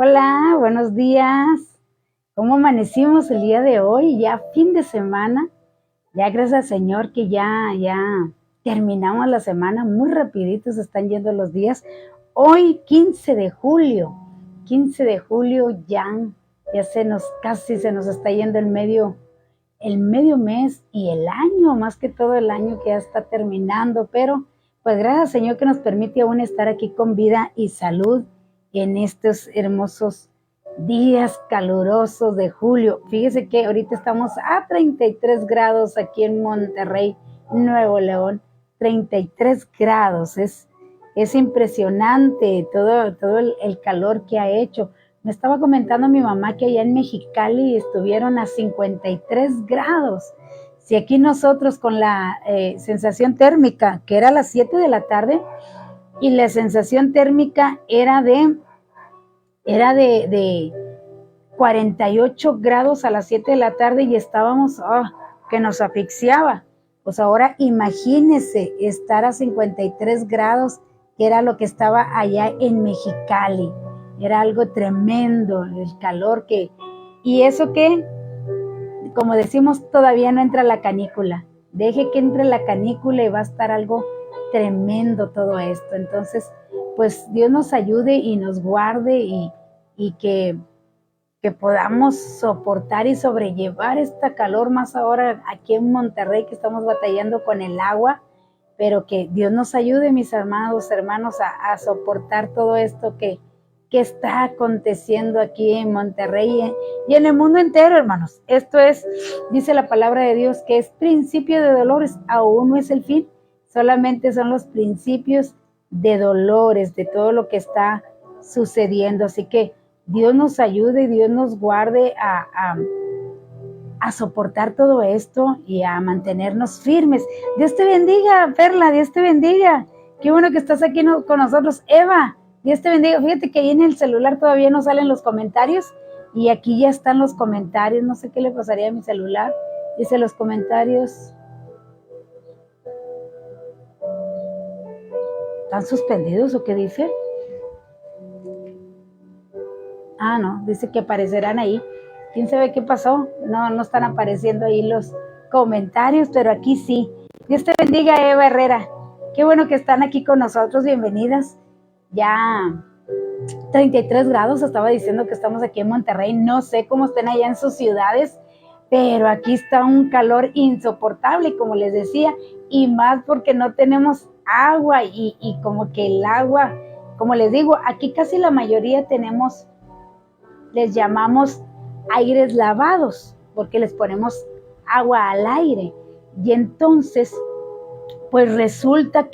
Hola, buenos días. ¿Cómo amanecimos el día de hoy? Ya fin de semana. Ya gracias al Señor que ya terminamos la semana. Muy rapidito se están yendo los días. Hoy 15 de julio. 15 de julio ya casi se nos está yendo el medio mes y el año, más que todo el año que ya está terminando, pero pues gracias al Señor que nos permite aún estar aquí con vida y salud en estos hermosos días calurosos de julio. Fíjese que ahorita estamos a 33 grados aquí en Monterrey, Nuevo León. 33 grados, es impresionante todo el calor que ha hecho. Me estaba comentando mi mamá que allá en Mexicali estuvieron a 53 grados. Si aquí nosotros con la sensación térmica, que era a las 7 de la tarde, y la sensación térmica era de 48 grados a las 7 de la tarde y estábamos, que nos asfixiaba. Pues ahora imagínese estar a 53 grados, que era lo que estaba allá en Mexicali. Era algo tremendo, el calor y eso que, como decimos, todavía no entra la canícula. Deje que entre la canícula y va a estar algo tremendo todo esto. Entonces, pues Dios nos ayude y nos guarde y que podamos soportar y sobrellevar esta calor, más ahora aquí en Monterrey que estamos batallando con el agua, pero que Dios nos ayude, mis hermanos, a soportar todo esto que está aconteciendo aquí en Monterrey y en el mundo entero, hermanos. Esto es, dice la palabra de Dios, que es principio de dolores, aún no es el fin, solamente son los principios de dolores, de todo lo que está sucediendo. Así que Dios nos ayude y Dios nos guarde a soportar todo esto y a mantenernos firmes. Dios te bendiga, Perla, Dios te bendiga. Qué bueno que estás aquí con nosotros. Eva, Dios te bendiga. Fíjate que ahí en el celular todavía no salen los comentarios y aquí ya están los comentarios. No sé qué le pasaría a mi celular. Dice los comentarios. ¿Están suspendidos o qué dice? No, dice que aparecerán ahí. ¿Quién sabe qué pasó? No están apareciendo ahí los comentarios, pero aquí sí. Dios te bendiga, Eva Herrera. Qué bueno que están aquí con nosotros. Bienvenidas. Ya 33 grados, estaba diciendo que estamos aquí en Monterrey. No sé cómo estén allá en sus ciudades, pero aquí está un calor insoportable, como les decía, y más porque no tenemos agua y como que el agua, como les digo, aquí casi la mayoría les llamamos aires lavados, porque les ponemos agua al aire. Y entonces, pues resulta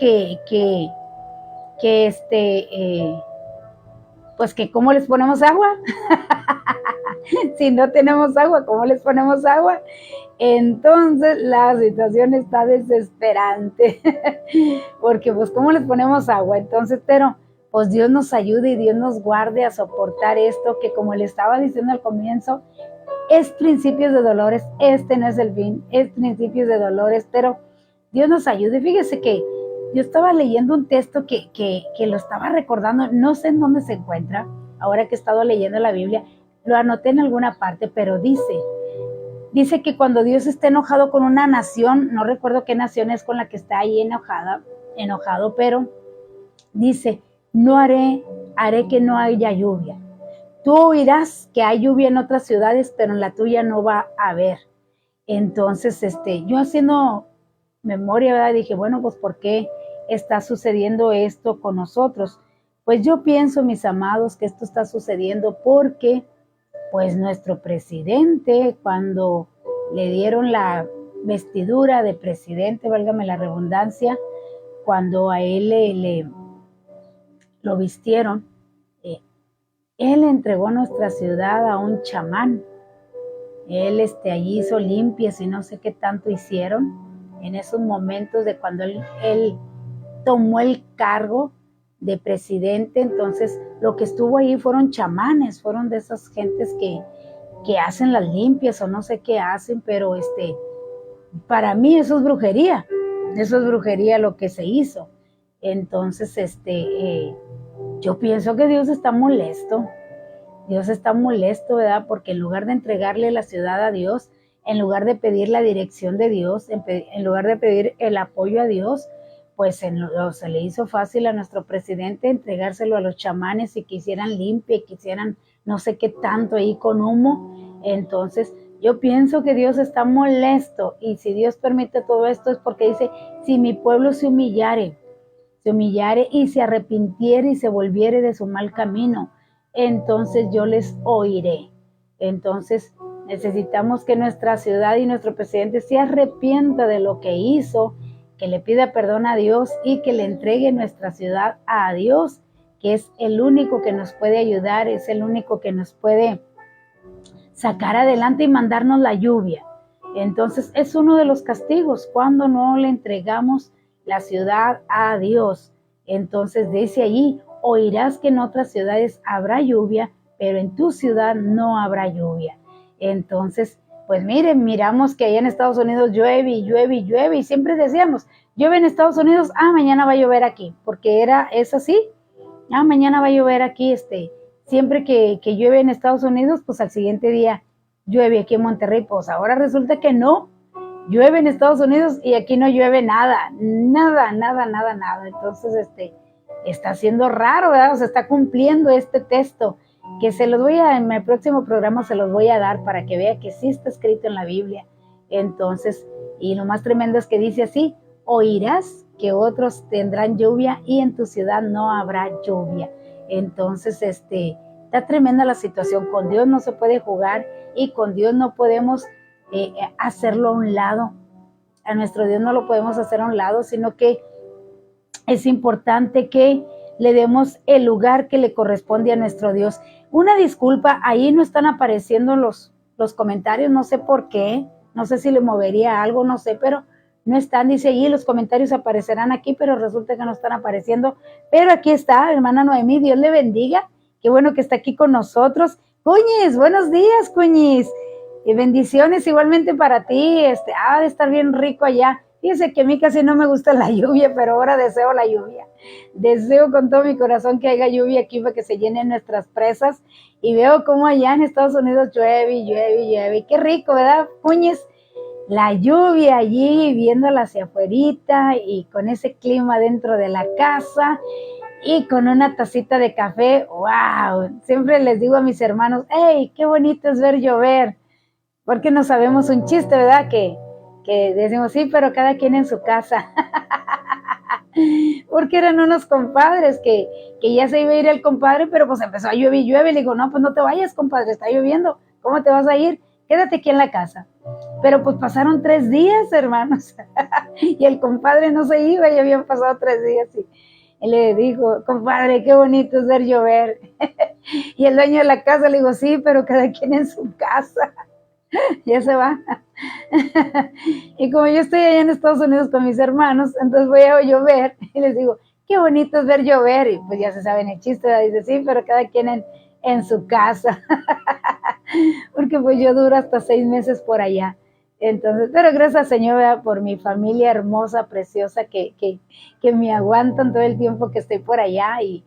pues que ¿cómo les ponemos agua? Si no tenemos agua, ¿cómo les ponemos agua? Entonces la situación está desesperante, porque pues ¿cómo les ponemos agua? Entonces, pero pues Dios nos ayude y Dios nos guarde a soportar esto, que como le estaba diciendo al comienzo, es principios de dolores, este no es el fin, es principios de dolores, pero Dios nos ayude. Fíjese que yo estaba leyendo un texto que lo estaba recordando, no sé en dónde se encuentra, ahora que he estado leyendo la Biblia, lo anoté en alguna parte, pero dice que cuando Dios está enojado con una nación, no recuerdo qué nación es con la que está ahí enojado, pero dice, no haré que no haya lluvia. Tú oirás que hay lluvia en otras ciudades, pero en la tuya no va a haber. Entonces, yo haciendo memoria, ¿verdad? Dije, bueno, pues ¿por qué está sucediendo esto con nosotros? Pues yo pienso, mis amados, que esto está sucediendo porque, pues nuestro presidente, cuando le dieron la vestidura de presidente, válgame la redundancia, cuando a él lo vistieron, él entregó nuestra ciudad a un chamán. Él allí hizo limpias y no sé qué tanto hicieron en esos momentos de cuando él tomó el cargo de presidente. Entonces lo que estuvo ahí fueron chamanes, fueron de esas gentes que hacen las limpias o no sé qué hacen, pero para mí eso es brujería lo que se hizo. Entonces yo pienso que Dios está molesto. Dios está molesto, ¿verdad? Porque en lugar de entregarle la ciudad a Dios, en lugar de pedir la dirección de Dios, en lugar de pedir el apoyo a Dios, pues se le hizo fácil a nuestro presidente entregárselo a los chamanes y que hicieran limpia, que hicieran no sé qué tanto ahí con humo. Entonces, yo pienso que Dios está molesto, y si Dios permite todo esto es porque dice, si mi pueblo se humillare y se arrepintiere y se volviere de su mal camino, entonces yo les oiré. Entonces necesitamos que nuestra ciudad y nuestro presidente se arrepienta de lo que hizo, que le pida perdón a Dios y que le entregue nuestra ciudad a Dios, que es el único que nos puede ayudar, es el único que nos puede sacar adelante y mandarnos la lluvia. Entonces es uno de los castigos cuando no le entregamos la ciudad a Dios. Entonces dice allí, oirás que en otras ciudades habrá lluvia, pero en tu ciudad no habrá lluvia. Entonces, pues miren, miramos que allá en Estados Unidos llueve y llueve y llueve, y siempre decíamos, llueve en Estados Unidos, mañana va a llover aquí, porque es así, mañana va a llover aquí, siempre que llueve en Estados Unidos, pues al siguiente día llueve aquí en Monterrey. Pues ahora resulta que no, llueve en Estados Unidos y aquí no llueve nada. Entonces, está siendo raro, ¿verdad? O sea, está cumpliendo este texto, que en el próximo programa se los voy a dar para que vea que sí está escrito en la Biblia. Entonces, y lo más tremendo es que dice así, oirás que otros tendrán lluvia y en tu ciudad no habrá lluvia. Entonces, está tremenda la situación. Con Dios no se puede jugar y con Dios no podemos hacerlo a un lado. A nuestro Dios no lo podemos hacer a un lado, sino que es importante que le demos el lugar que le corresponde a nuestro Dios. Una disculpa, ahí no están apareciendo los comentarios, no sé por qué, no sé si le movería algo, no sé, pero no están, dice allí, los comentarios aparecerán aquí, pero resulta que no están apareciendo. Pero aquí está, hermana Noemí, Dios le bendiga, qué bueno que está aquí con nosotros. Cuñis, buenos días, Cuñis, y bendiciones igualmente para ti, ha de estar bien rico allá. Fíjense que a mí casi no me gusta la lluvia, pero ahora deseo la lluvia. Deseo con todo mi corazón que haya lluvia aquí para que se llenen nuestras presas. Y veo cómo allá en Estados Unidos llueve y llueve y llueve. Qué rico, ¿verdad, Cuñis? La lluvia allí, viéndola hacia afuerita y con ese clima dentro de la casa y con una tacita de café. ¡Wow! Siempre les digo a mis hermanos, ¡hey, qué bonito es ver llover! Porque no sabemos un chiste, ¿verdad? Que decimos, sí, pero cada quien en su casa. Porque eran unos compadres que ya se iba a ir el compadre, pero pues empezó a llover y llueve. Le digo, no, pues no te vayas, compadre, está lloviendo. ¿Cómo te vas a ir? Quédate aquí en la casa. Pero pues pasaron 3 días, hermanos. Y el compadre no se iba, ya habían pasado 3 días. Y le dijo, compadre, qué bonito es ver llover. Y el dueño de la casa le dijo, sí, pero cada quien en su casa. Ya se va. Y como yo estoy allá en Estados Unidos con mis hermanos, entonces voy a llover y les digo, qué bonito es ver llover. Y pues ya se saben el chiste, ¿verdad? Dice, sí, pero cada quien en su casa. Porque pues yo duro hasta 6 meses por allá. Entonces, pero gracias al Señor, ¿verdad? Por mi familia hermosa, preciosa, que me aguantan todo el tiempo que estoy por allá y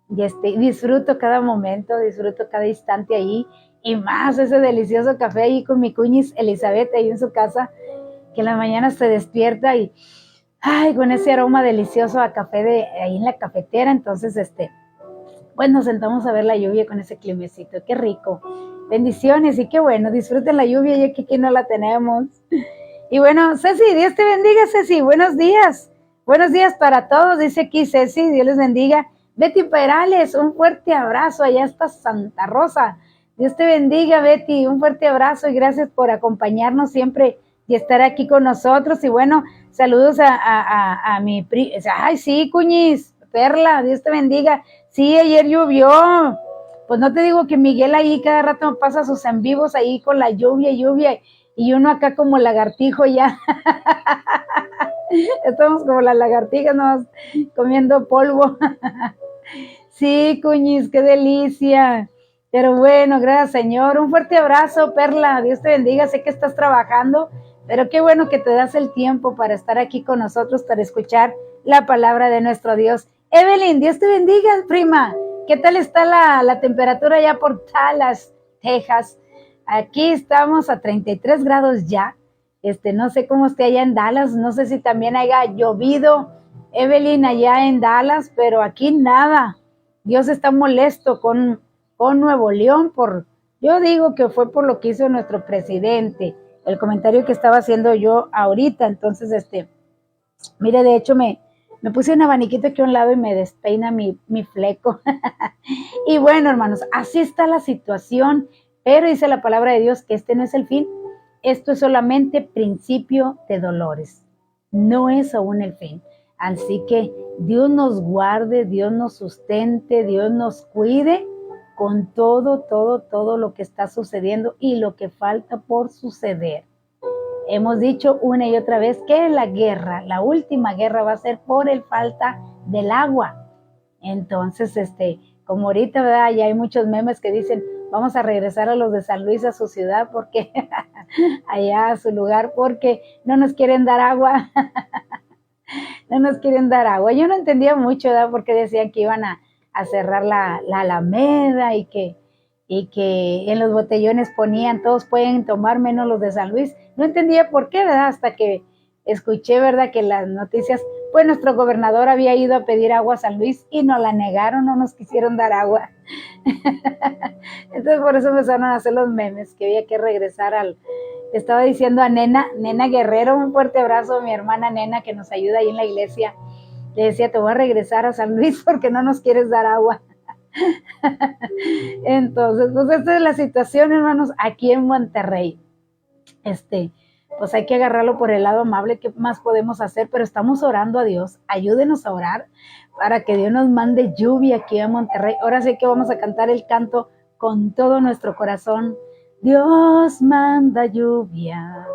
disfruto cada momento, disfruto cada instante ahí. Y más ese delicioso café ahí con mi cuñis Elizabeth ahí en su casa, que en la mañana se despierta y con ese aroma delicioso a café ahí en la cafetera. Entonces, pues nos sentamos a ver la lluvia con ese climecito, qué rico. Bendiciones y qué bueno, disfruten la lluvia, ya que aquí no la tenemos. Y bueno, Ceci, Dios te bendiga, Ceci, buenos días para todos, dice aquí Ceci, Dios les bendiga. Betty Perales, un fuerte abrazo, allá está Santa Rosa. Dios te bendiga, Betty, un fuerte abrazo y gracias por acompañarnos siempre y estar aquí con nosotros. Y bueno, saludos a mi ay, sí, Cuñis, Perla, Dios te bendiga. Sí, ayer llovió. Pues no te digo que Miguel ahí cada rato me pasa sus en vivos ahí con la lluvia, y uno acá como lagartijo ya. Estamos como las lagartijas, ¿no? Comiendo polvo. Sí, Cuñis, qué delicia. Pero bueno, gracias, Señor. Un fuerte abrazo, Perla. Dios te bendiga. Sé que estás trabajando, pero qué bueno que te das el tiempo para estar aquí con nosotros, para escuchar la palabra de nuestro Dios. Evelyn, Dios te bendiga, prima. ¿Qué tal está la temperatura ya por Dallas, Texas? Aquí estamos a 33 grados ya. No sé cómo esté allá en Dallas, no sé si también haya llovido, Evelyn, allá en Dallas, pero aquí nada. Dios está molesto con Nuevo León yo digo que fue por lo que hizo nuestro presidente, el comentario que estaba haciendo yo ahorita. Entonces, mire, de hecho me puse un abaniquito aquí a un lado y me despeina mi fleco. Y bueno, hermanos, así está la situación, pero dice la palabra de Dios que este no es el fin. Esto es solamente principio de dolores, no es aún el fin. Así que Dios nos guarde, Dios nos sustente, Dios nos cuide con todo lo que está sucediendo y lo que falta por suceder. Hemos dicho una y otra vez que la última guerra va a ser por el falta del agua. Entonces, como ahorita, ¿verdad? Ya hay muchos memes que dicen, vamos a regresar a los de San Luis a su ciudad, porque allá a su lugar, porque no nos quieren dar agua. No nos quieren dar agua. Yo no entendía mucho, ¿verdad? Porque decían que iban a cerrar la Alameda y que en los botellones ponían, todos pueden tomar menos los de San Luis. No entendía por qué, ¿verdad? Hasta que escuché, ¿verdad? Que las noticias, pues nuestro gobernador había ido a pedir agua a San Luis y nos la negaron, no nos quisieron dar agua. Entonces por eso empezaron a hacer los memes, que había que regresar estaba diciendo a Nena Guerrero, un fuerte abrazo a mi hermana Nena que nos ayuda ahí en la iglesia. Le decía, te voy a regresar a San Luis porque no nos quieres dar agua. Entonces, pues esta es la situación, hermanos, aquí en Monterrey. Pues hay que agarrarlo por el lado amable, ¿qué más podemos hacer? Pero estamos orando a Dios, ayúdenos a orar para que Dios nos mande lluvia aquí en Monterrey. Ahora sí que vamos a cantar el canto con todo nuestro corazón. Dios manda lluvia,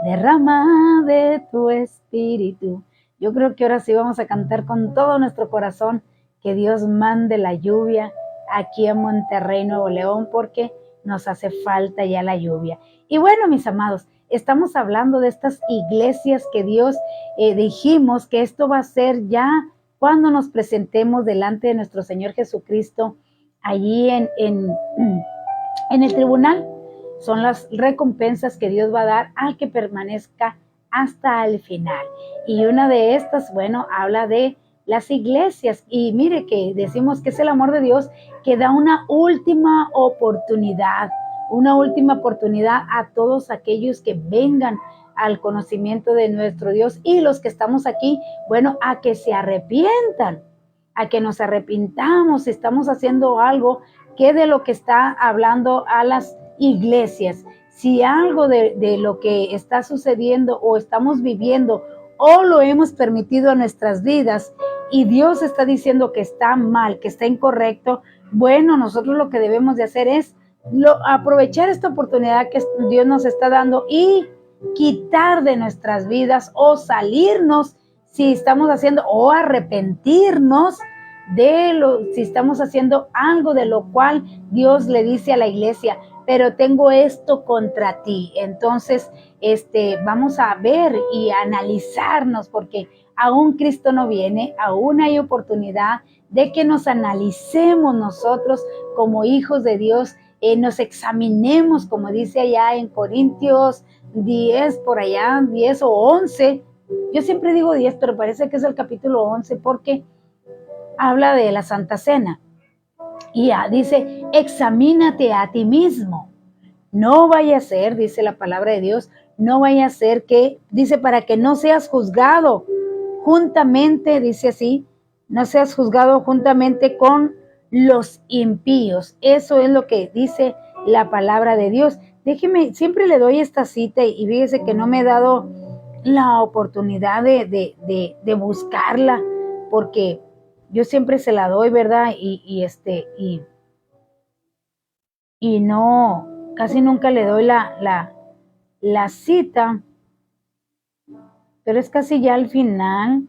derrama de tu espíritu. Yo creo que ahora sí vamos a cantar con todo nuestro corazón que Dios mande la lluvia aquí en Monterrey, Nuevo León, porque nos hace falta ya la lluvia. Y bueno, mis amados, estamos hablando de estas iglesias que Dios dijimos que esto va a ser ya cuando nos presentemos delante de nuestro Señor Jesucristo allí en el tribunal. Son las recompensas que Dios va a dar al que permanezca hasta el final. Y una de estas, bueno, habla de las iglesias. Y mire que decimos que es el amor de Dios que da una última oportunidad a todos aquellos que vengan al conocimiento de nuestro Dios y los que estamos aquí, bueno, a que se arrepientan, a que nos arrepintamos si estamos haciendo algo que de lo que está hablando a las iglesias. Si algo de lo que está sucediendo o estamos viviendo o lo hemos permitido a nuestras vidas y Dios está diciendo que está mal, que está incorrecto, bueno, nosotros lo que debemos de hacer es aprovechar esta oportunidad que Dios nos está dando y quitar de nuestras vidas o salirnos si estamos haciendo o arrepentirnos si estamos haciendo algo de lo cual Dios le dice a la iglesia, pero tengo esto contra ti. Entonces, vamos a ver y a analizarnos, porque aún Cristo no viene, aún hay oportunidad de que nos analicemos nosotros como hijos de Dios, nos examinemos, como dice allá en Corintios 10, por allá, 10 o 11. Yo siempre digo 10, pero parece que es el capítulo 11, porque habla de la Santa Cena. Y dice, examínate a ti mismo. No vaya a ser, dice la palabra de Dios, no vaya a ser que, dice, para que no seas juzgado juntamente, dice así, no seas juzgado juntamente con los impíos. Eso es lo que dice la palabra de Dios. Déjeme, siempre le doy esta cita y fíjese que no me he dado la oportunidad de buscarla, porque yo siempre se la doy, ¿verdad? Y no, casi nunca le doy la cita, pero es casi ya al final.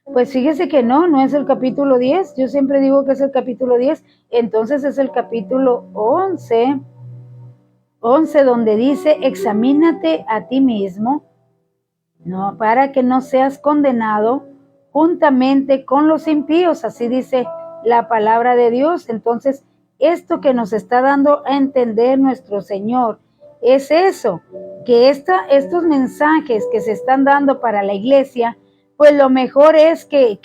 Pues fíjese que no es el capítulo 10, yo siempre digo que es el capítulo 10, entonces es el capítulo 11. 11, donde dice, examínate a ti mismo, no, para que no seas condenado juntamente con los impíos, así dice la palabra de Dios. Entonces, esto que nos está dando a entender nuestro Señor es eso, que estos mensajes que se están dando para la iglesia, pues lo mejor es que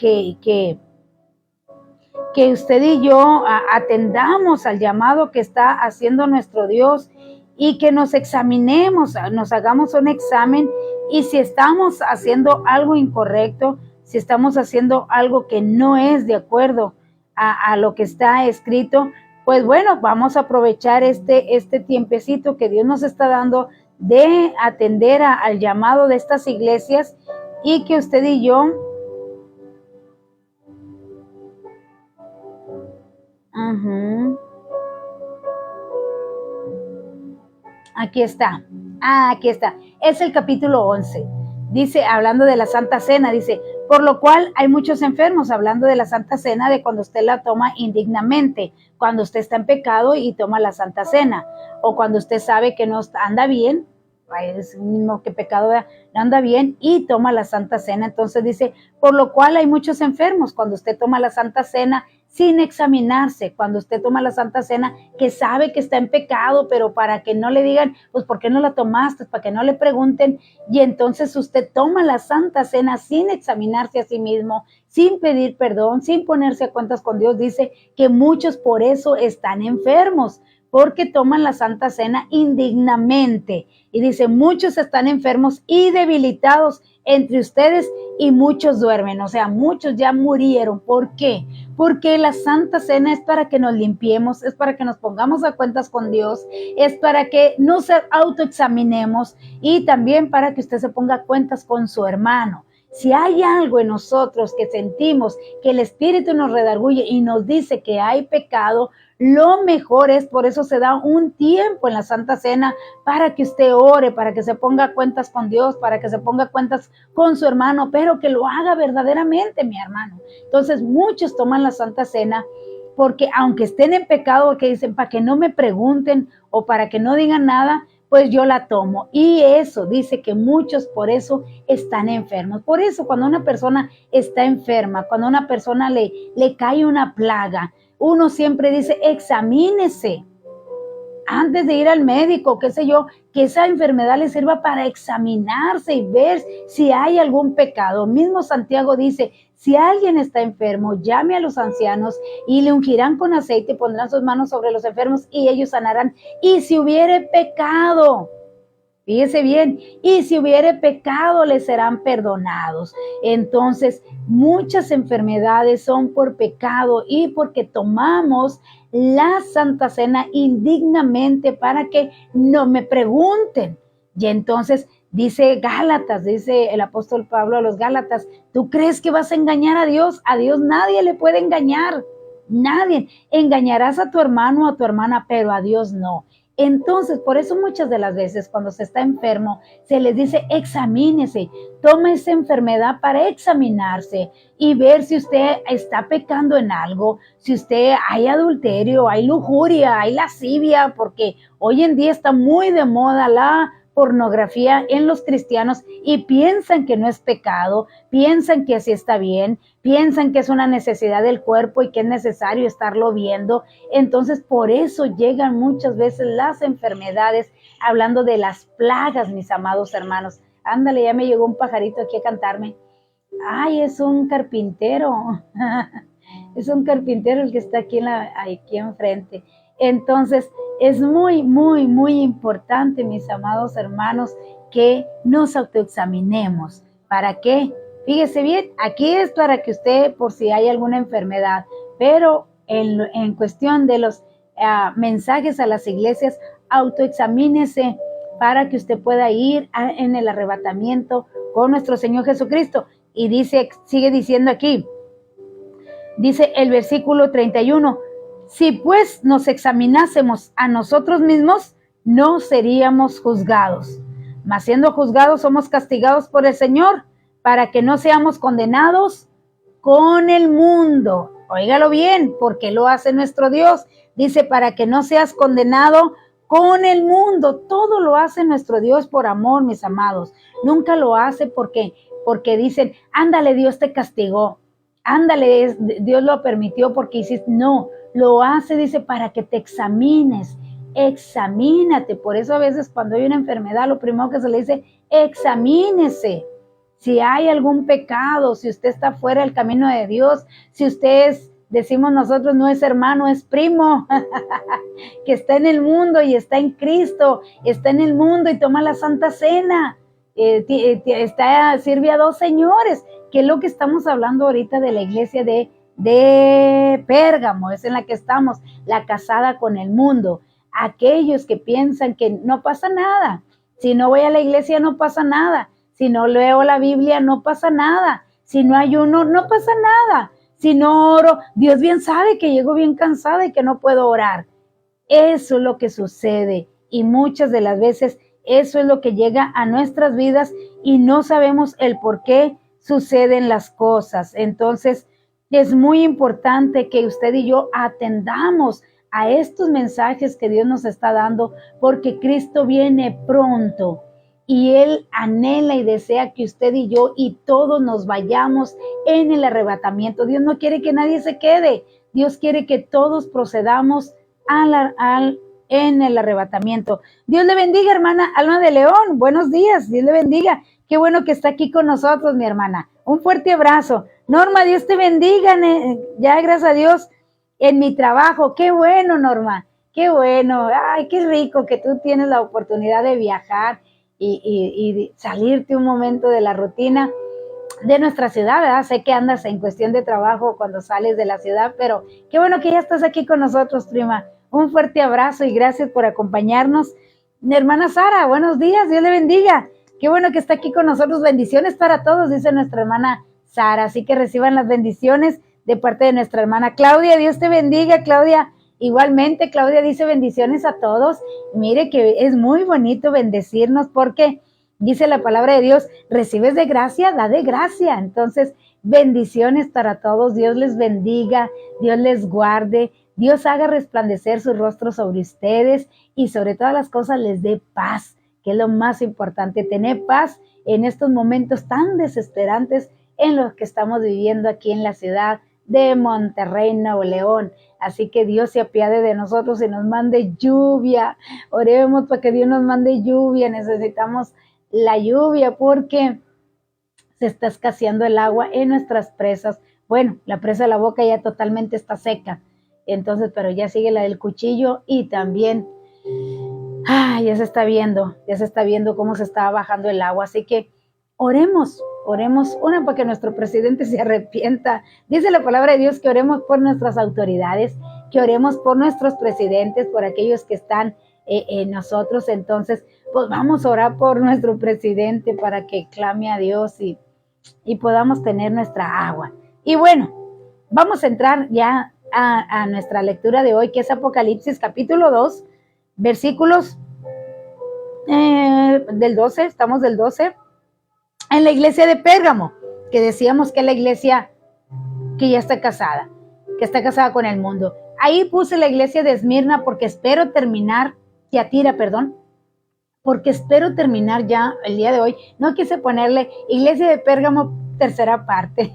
usted y yo atendamos al llamado que está haciendo nuestro Dios y que nos examinemos, nos hagamos un examen, y si estamos haciendo algo incorrecto, si estamos haciendo algo que no es de acuerdo a lo que está escrito, pues bueno, vamos a aprovechar este tiempecito que Dios nos está dando de atender al llamado de estas iglesias, y que usted y yo aquí está, aquí está, es el capítulo 11, dice, hablando de la Santa Cena, dice, por lo cual hay muchos enfermos, hablando de la Santa Cena, de cuando usted la toma indignamente, cuando usted está en pecado y toma la Santa Cena, o cuando usted sabe que no anda bien, es mismo que pecado, no anda bien, y toma la Santa Cena. Entonces dice, por lo cual hay muchos enfermos, cuando usted toma la Santa Cena sin examinarse, cuando usted toma la Santa Cena, que sabe que está en pecado, pero para que no le digan, pues ¿por qué no la tomaste? Para que no le pregunten, y entonces usted toma la Santa Cena sin examinarse a sí mismo, sin pedir perdón, sin ponerse a cuentas con Dios. Dice que muchos por eso están enfermos, porque toman la Santa Cena indignamente. Y dice, muchos están enfermos y debilitados entre ustedes, y muchos duermen. O sea, muchos ya murieron. ¿Por qué? Porque la Santa Cena es para que nos limpiemos, es para que nos pongamos a cuentas con Dios, es para que nos autoexaminemos, y también para que usted se ponga a cuentas con su hermano. Si hay algo en nosotros que sentimos que el Espíritu nos redarguye y nos dice que hay pecado, lo mejor es, por eso se da un tiempo en la Santa Cena, para que usted ore, para que se ponga a cuentas con Dios, para que se ponga a cuentas con su hermano, pero que lo haga verdaderamente, mi hermano. Entonces, muchos toman la Santa Cena porque aunque estén en pecado, que dicen, para que no me pregunten o para que no digan nada, pues yo la tomo. Y eso dice que muchos por eso están enfermos. Por eso cuando una persona está enferma, cuando a una persona le cae una plaga, uno siempre dice, examínese antes de ir al médico, qué sé yo, que esa enfermedad le sirva para examinarse y ver si hay algún pecado. Mismo Santiago dice, si alguien está enfermo, llame a los ancianos y le ungirán con aceite y pondrán sus manos sobre los enfermos y ellos sanarán. Y si hubiere pecado, fíjese bien, y si hubiere pecado, les serán perdonados. Entonces, muchas enfermedades son por pecado y porque tomamos la Santa Cena indignamente, para que no me pregunten. Y entonces dice Gálatas, dice el apóstol Pablo a los Gálatas, ¿tú crees que vas a engañar a Dios? A Dios nadie le puede engañar, nadie. Engañarás a tu hermano o a tu hermana, pero a Dios no. Entonces, por eso muchas de las veces cuando se está enfermo, se les dice, examínese, toma esa enfermedad para examinarse y ver si usted está pecando en algo, si usted hay adulterio, hay lujuria, hay lascivia, porque hoy en día está muy de moda la pornografía en los cristianos y piensan que no es pecado, piensan que así está bien, piensan que es una necesidad del cuerpo y que es necesario estarlo viendo. Entonces, por eso llegan muchas veces las enfermedades, hablando de las plagas, mis amados hermanos. Ándale, ya me llegó un pajarito aquí a cantarme. Ay, es un carpintero. Es un carpintero el que está aquí enfrente. Entonces, es muy, muy, muy importante, mis amados hermanos, que nos autoexaminemos. ¿Para qué? Fíjese bien, aquí es para que usted, por si hay alguna enfermedad, pero en cuestión de los mensajes a las iglesias, autoexamínese para que usted pueda ir en el arrebatamiento con nuestro Señor Jesucristo. Y dice, sigue diciendo aquí, dice el versículo 31, si pues nos examinásemos a nosotros mismos, no seríamos juzgados. Mas siendo juzgados, somos castigados por el Señor, para que no seamos condenados con el mundo. Óigalo bien, porque lo hace nuestro Dios. Dice, para que no seas condenado con el mundo. Todo lo hace nuestro Dios por amor, mis amados. Nunca lo hace porque dicen, ándale, Dios te castigó. Ándale, Dios lo permitió porque hiciste. No, lo hace, dice, para que te examines. Examínate. Por eso a veces cuando hay una enfermedad, lo primero que se le dice, examínese. Si hay algún pecado, si usted está fuera del camino de Dios, si usted es, decimos nosotros, no es hermano, es primo, que está en el mundo y está en Cristo, está en el mundo y toma la Santa Cena, sirve a dos señores, que es lo que estamos hablando ahorita de la iglesia de Pérgamo, es en la que estamos, la casada con el mundo. Aquellos que piensan que no pasa nada, si no voy a la iglesia no pasa nada, si no leo la Biblia no pasa nada, si no ayuno no pasa nada, si no oro, Dios bien sabe que llego bien cansada y que no puedo orar. Eso es lo que sucede y muchas de las veces eso es lo que llega a nuestras vidas y no sabemos el por qué suceden las cosas. Entonces es muy importante que usted y yo atendamos a estos mensajes que Dios nos está dando, porque Cristo viene pronto y Él anhela y desea que usted y yo y todos nos vayamos en el arrebatamiento. Dios no quiere que nadie se quede, Dios quiere que todos procedamos en el arrebatamiento. Dios le bendiga, hermana Alma de León, buenos días, Dios le bendiga, qué bueno que está aquí con nosotros, mi hermana, un fuerte abrazo. Norma, Dios te bendiga, ya gracias a Dios, en mi trabajo, qué bueno, Norma, qué bueno, ay, qué rico que tú tienes la oportunidad de viajar y salirte un momento de la rutina de nuestra ciudad, ¿verdad? Sé que andas en cuestión de trabajo cuando sales de la ciudad, pero qué bueno que ya estás aquí con nosotros, prima. Un fuerte abrazo y gracias por acompañarnos. Mi hermana Sara, buenos días, Dios le bendiga. Qué bueno que está aquí con nosotros. Bendiciones para todos, dice nuestra hermana Sara. Así que reciban las bendiciones de parte de nuestra hermana Claudia. Dios te bendiga, Claudia. Igualmente, Claudia dice bendiciones a todos. Mire que es muy bonito bendecirnos porque dice la palabra de Dios, recibes de gracia, da de gracia. Entonces, bendiciones para todos. Dios les bendiga, Dios les guarde, Dios haga resplandecer su rostro sobre ustedes y sobre todas las cosas les dé paz, que es lo más importante, tener paz en estos momentos tan desesperantes en los que estamos viviendo aquí en la ciudad de Monterrey, Nuevo León. Así que Dios se apiade de nosotros y nos mande lluvia. Oremos para que Dios nos mande lluvia. Necesitamos la lluvia porque se está escaseando el agua en nuestras presas. Bueno, la presa de la Boca ya totalmente está seca. Entonces, pero ya sigue la del Cuchillo y también ya se está viendo cómo se está bajando el agua. Así que oremos, una para que nuestro presidente se arrepienta. Dice la palabra de Dios que oremos por nuestras autoridades, que oremos por nuestros presidentes, por aquellos que están en nosotros. Entonces, pues vamos a orar por nuestro presidente para que clame a Dios y podamos tener nuestra agua. Y bueno, vamos a entrar ya a nuestra lectura de hoy, que es Apocalipsis capítulo 2, versículos del 12, estamos del 12, en la iglesia de Pérgamo, que decíamos que es la iglesia que ya está casada, con el mundo. Ahí puse la iglesia de Esmirna porque espero terminar, Tiatira, perdón, porque espero terminar ya el día de hoy. No quise ponerle iglesia de Pérgamo tercera parte.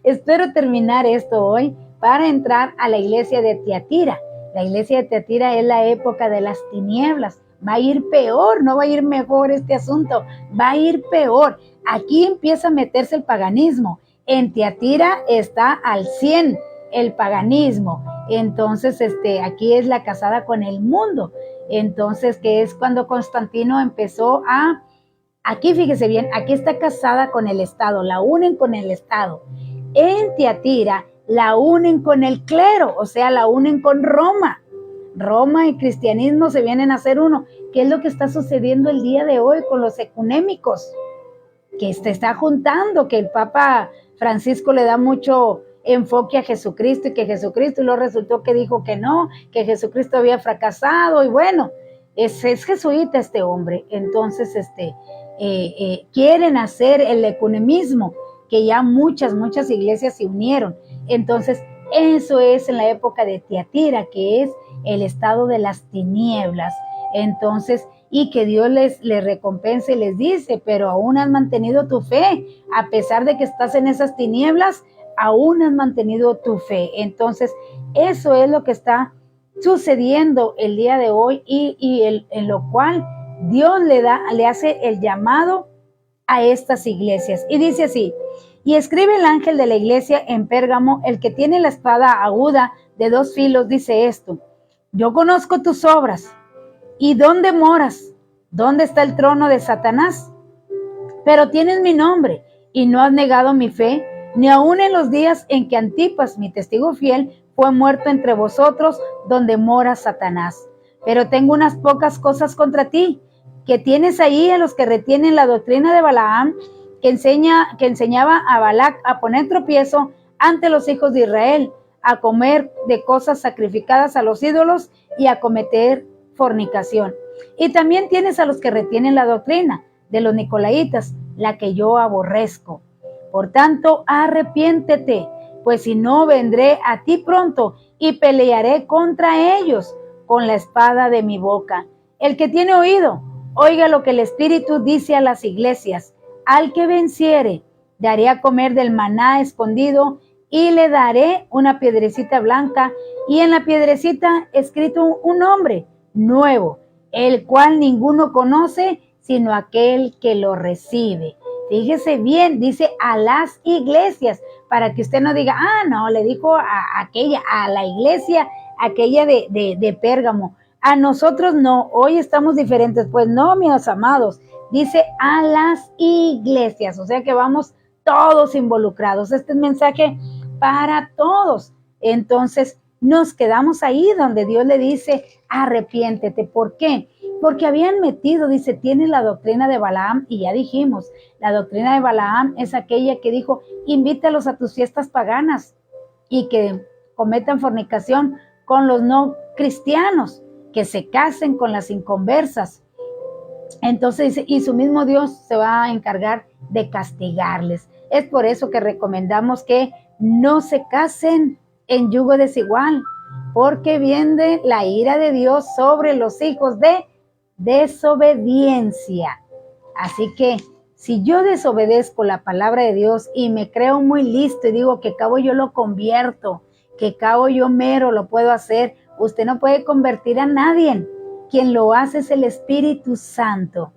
Espero terminar esto hoy para entrar a la iglesia de Tiatira. La iglesia de Tiatira es la época de las tinieblas. Va a ir peor, no va a ir mejor este asunto, va a ir peor. Aquí empieza a meterse el paganismo. En Tiatira está al 100 el paganismo. Entonces, aquí es la casada con el mundo. Entonces, que es cuando Constantino empezó aquí fíjese bien, aquí está casada con el Estado, la unen con el Estado. En Tiatira la unen con el clero, o sea, la unen con Roma. Roma y cristianismo se vienen a hacer uno. ¿Qué es lo que está sucediendo el día de hoy con los ecuménicos? Que se está juntando, que el Papa Francisco le da mucho enfoque a Jesucristo y que Jesucristo, y luego resultó que dijo que no, que Jesucristo había fracasado, y bueno, es jesuita este hombre. Entonces quieren hacer el ecumenismo, que ya muchas iglesias se unieron. Entonces eso es en la época de Tiatira, que es el estado de las tinieblas. Entonces, y que Dios les recompense y les dice, pero aún has mantenido tu fe, a pesar de que estás en esas tinieblas, aún has mantenido tu fe. Entonces, eso es lo que está sucediendo el día de hoy en lo cual Dios le hace el llamado a estas iglesias. Y dice así: y escribe el ángel de la iglesia en Pérgamo, el que tiene la espada aguda de 2 filos, dice esto: yo conozco tus obras y dónde moras, dónde está el trono de Satanás, pero tienes mi nombre y no has negado mi fe, ni aun en los días en que Antipas, mi testigo fiel, fue muerto entre vosotros, donde mora Satanás. Pero tengo unas pocas cosas contra ti, que tienes ahí a los que retienen la doctrina de Balaam, que enseñaba a Balac a poner tropiezo ante los hijos de Israel, a comer de cosas sacrificadas a los ídolos y a cometer fornicación. Y también tienes a los que retienen la doctrina de los nicolaitas, la que yo aborrezco. Por tanto, arrepiéntete, pues si no, vendré a ti pronto y pelearé contra ellos con la espada de mi boca. El que tiene oído, oiga lo que el Espíritu dice a las iglesias. Al que venciere, daré a comer del maná escondido y le daré una piedrecita blanca y en la piedrecita escrito un nombre nuevo, el cual ninguno conoce sino aquel que lo recibe. Fíjese bien, dice a las iglesias, para que usted no diga, no, le dijo a la iglesia, aquella de Pérgamo. A nosotros no, hoy estamos diferentes. Pues no, mis amados, dice a las iglesias, o sea que vamos todos involucrados. Este es mensaje para todos. Entonces nos quedamos ahí donde Dios le dice, arrepiéntete. ¿Por qué? Porque habían metido, dice, tiene la doctrina de Balaam, y ya dijimos, la doctrina de Balaam es aquella que dijo, invítalos a tus fiestas paganas y que cometan fornicación con los no cristianos, que se casen con las inconversas. Entonces dice, y su mismo Dios se va a encargar de castigarles. Es por eso que recomendamos que no se casen en yugo desigual, porque viene la ira de Dios sobre los hijos de desobediencia. Así que si yo desobedezco la palabra de Dios y me creo muy listo y digo que cabo yo lo convierto, que cabo yo mero lo puedo hacer, usted no puede convertir a nadie. Quien lo hace es el Espíritu Santo.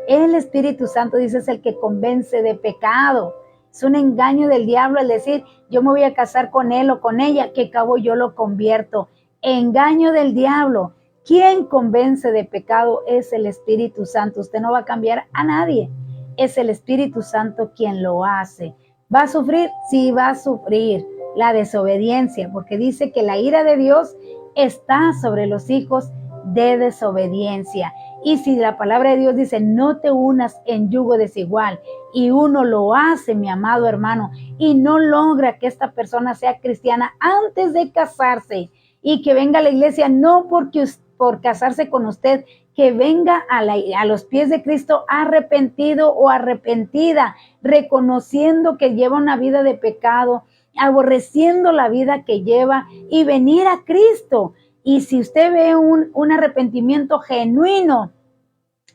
El Espíritu Santo, dice, es el que convence de pecado. Es un engaño del diablo el decir, yo me voy a casar con él o con ella, que cabo yo lo convierto. Engaño del diablo. Quien convence de pecado es el Espíritu Santo. Usted no va a cambiar a nadie. Es el Espíritu Santo quien lo hace. ¿Va a sufrir? Sí, va a sufrir la desobediencia, porque dice que la ira de Dios está sobre los hijos de desobediencia. Y si la palabra de Dios dice, no te unas en yugo desigual, y uno lo hace, mi amado hermano, y no logra que esta persona sea cristiana antes de casarse, y que venga a la iglesia no por casarse con usted, que venga a los pies de Cristo arrepentido o arrepentida, reconociendo que lleva una vida de pecado, aborreciendo la vida que lleva, y venir a Cristo. Y si usted ve un arrepentimiento genuino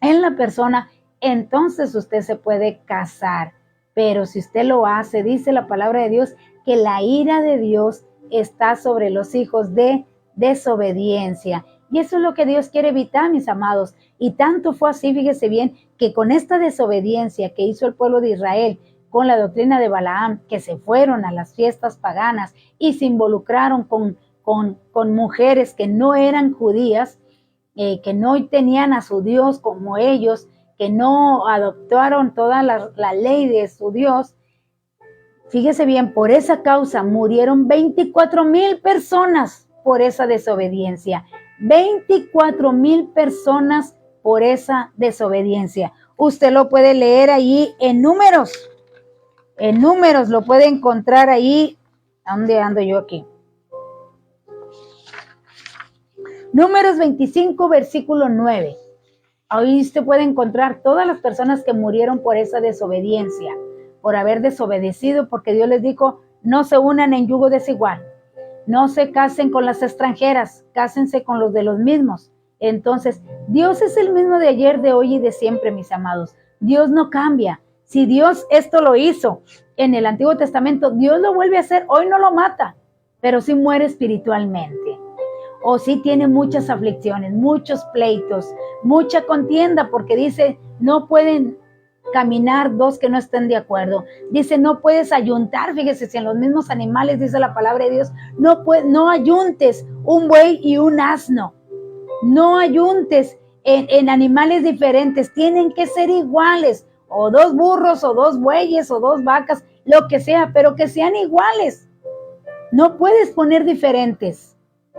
en la persona, entonces usted se puede casar. Pero si usted lo hace, dice la palabra de Dios, que la ira de Dios está sobre los hijos de desobediencia. Y eso es lo que Dios quiere evitar, mis amados. Y tanto fue así, fíjese bien, que con esta desobediencia que hizo el pueblo de Israel, con la doctrina de Balaam, que se fueron a las fiestas paganas y se involucraron con mujeres que no eran judías, que no tenían a su Dios como ellos, que no adoptaron toda la ley de su Dios. Fíjese bien, por esa causa murieron 24,000 personas por esa desobediencia. 24,000 personas por esa desobediencia. Usted lo puede leer ahí en Números. En Números lo puede encontrar ahí. ¿Dónde ando yo aquí? Números 25, versículo 9. Ahí usted puede encontrar todas las personas que murieron por esa desobediencia, por haber desobedecido, porque Dios les dijo, no se unan en yugo desigual. no se casen con las extranjeras, cásense con los de los mismos. Entonces, Dios es el mismo de ayer, de hoy y de siempre, mis amados. Dios no cambia. Si Dios esto lo hizo en el Antiguo Testamento, Dios lo vuelve a hacer. Hoy no lo mata, pero sí muere espiritualmente. O sí tiene muchas aflicciones, muchos pleitos, mucha contienda, porque dice, no pueden caminar dos que no estén de acuerdo. Dice, no puedes ayuntar, fíjese, si en los mismos animales dice la palabra de Dios, no ayuntes un buey y un asno. No ayuntes en animales diferentes, tienen que ser iguales, o dos burros, o dos bueyes, o dos vacas, lo que sea, pero que sean iguales. No puedes poner diferentes.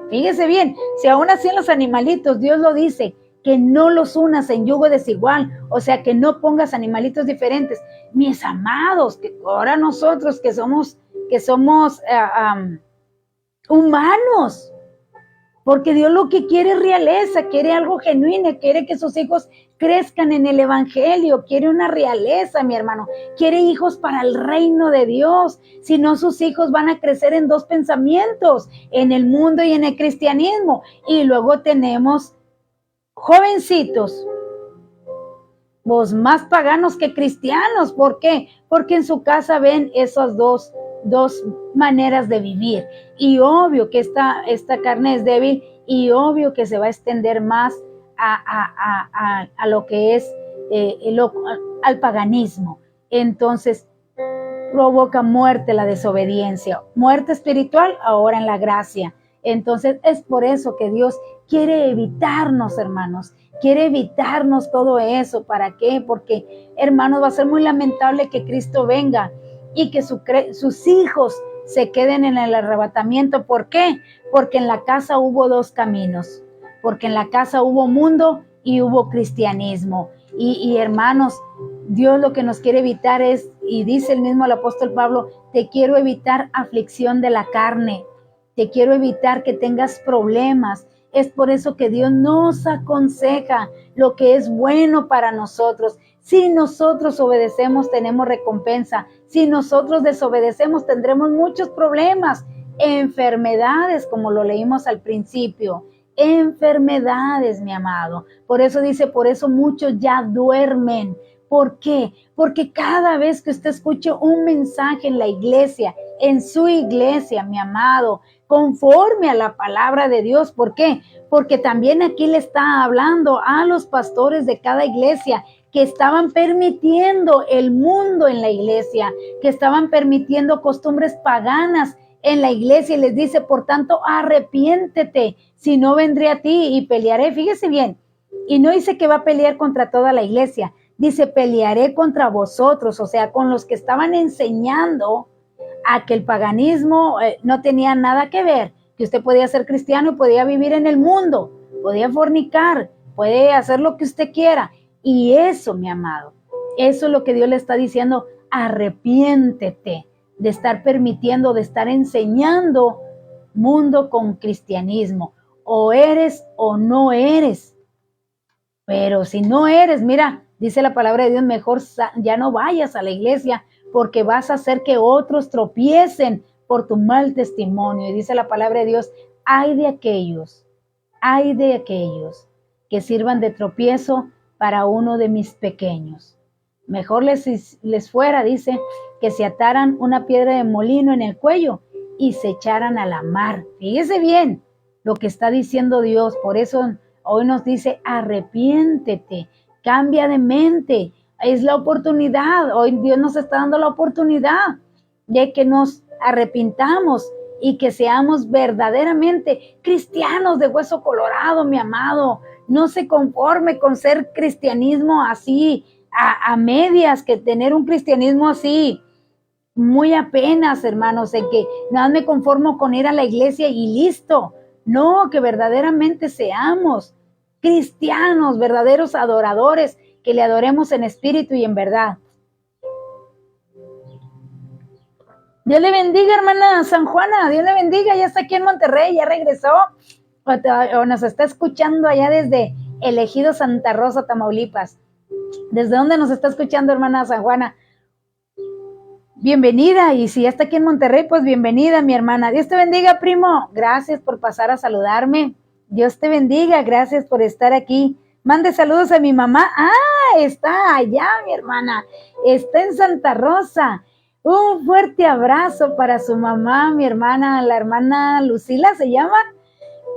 Fíjese bien, si aún así en los animalitos Dios lo dice, que no los unas en yugo desigual, o sea, que no pongas animalitos diferentes. Mis amados, que ahora nosotros que somos humanos, porque Dios lo que quiere es realeza, quiere algo genuino, quiere que sus hijos crezcan en el evangelio, quiere una realeza, mi hermano, quiere hijos para el reino de Dios. Si no, sus hijos van a crecer en dos pensamientos, en el mundo y en el cristianismo. Y luego tenemos jovencitos, pues más paganos que cristianos. ¿Por qué? Porque en su casa ven esas dos maneras de vivir. Y obvio que esta carne es débil y obvio que se va a extender más a lo que es al paganismo. Entonces provoca muerte la desobediencia, muerte espiritual ahora en la gracia. Entonces es por eso que Dios quiere evitarnos, hermanos, quiere evitarnos todo eso. ¿Para qué? Porque, hermanos, va a ser muy lamentable que Cristo venga y que sus hijos se queden en el arrebatamiento. ¿Por qué? Porque en la casa hubo dos caminos, porque en la casa hubo mundo y hubo cristianismo. Y hermanos, Dios lo que nos quiere evitar es, y dice el mismo el apóstol Pablo, te quiero evitar aflicción de la carne, te quiero evitar que tengas problemas. Es por eso que Dios nos aconseja lo que es bueno para nosotros. Si nosotros obedecemos, tenemos recompensa. Si nosotros desobedecemos, tendremos muchos problemas, enfermedades, como lo leímos al principio. Enfermedades, mi amado. Por eso dice, por eso muchos ya duermen. ¿Por qué? Porque cada vez que usted escuche un mensaje en la iglesia, en su iglesia, mi amado, conforme a la palabra de Dios. ¿Por qué? Porque también aquí le está hablando a los pastores de cada iglesia que estaban permitiendo el mundo en la iglesia, que estaban permitiendo costumbres paganas en la iglesia, y les dice, por tanto, arrepiéntete, si no vendré a ti y pelearé. Fíjese bien, y no dice que va a pelear contra toda la iglesia, dice, pelearé contra vosotros, o sea, con los que estaban enseñando a que el paganismo no tenía nada que ver, que usted podía ser cristiano y podía vivir en el mundo, podía fornicar, puede hacer lo que usted quiera. Y eso, mi amado, eso es lo que Dios le está diciendo, arrepiéntete de estar permitiendo, de estar enseñando mundo con cristianismo. O eres o no eres. Pero si no eres, mira, dice la palabra de Dios, mejor ya no vayas a la iglesia, porque vas a hacer que otros tropiecen por tu mal testimonio. Y dice la palabra de Dios, ay de aquellos que sirvan de tropiezo para uno de mis pequeños. Mejor les fuera, dice, que se ataran una piedra de molino en el cuello y se echaran a la mar. Fíjese bien lo que está diciendo Dios. Por eso hoy nos dice, arrepiéntete, cambia de mente. Es la oportunidad. Hoy Dios nos está dando la oportunidad de que nos arrepintamos y que seamos verdaderamente cristianos de hueso colorado, mi amado. No se conforme con ser cristianismo así, a medias, que tener un cristianismo así, muy apenas, hermanos, en que nada me conformo con ir a la iglesia y listo. No, que verdaderamente seamos cristianos, verdaderos adoradores, que le adoremos en espíritu y en verdad. Dios le bendiga, hermana San Juana, Dios le bendiga, ya está aquí en Monterrey, ya regresó, o nos está escuchando allá desde el Ejido Santa Rosa, Tamaulipas. ¿Desde dónde nos está escuchando, hermana San Juana? Bienvenida, y si ya está aquí en Monterrey, pues bienvenida, mi hermana. Dios te bendiga, primo. Gracias por pasar a saludarme. Dios te bendiga, gracias por estar aquí. Mande saludos a mi mamá. Ah, está allá, mi hermana. Está en Santa Rosa. Un fuerte abrazo para su mamá, mi hermana, la hermana Lucila se llama.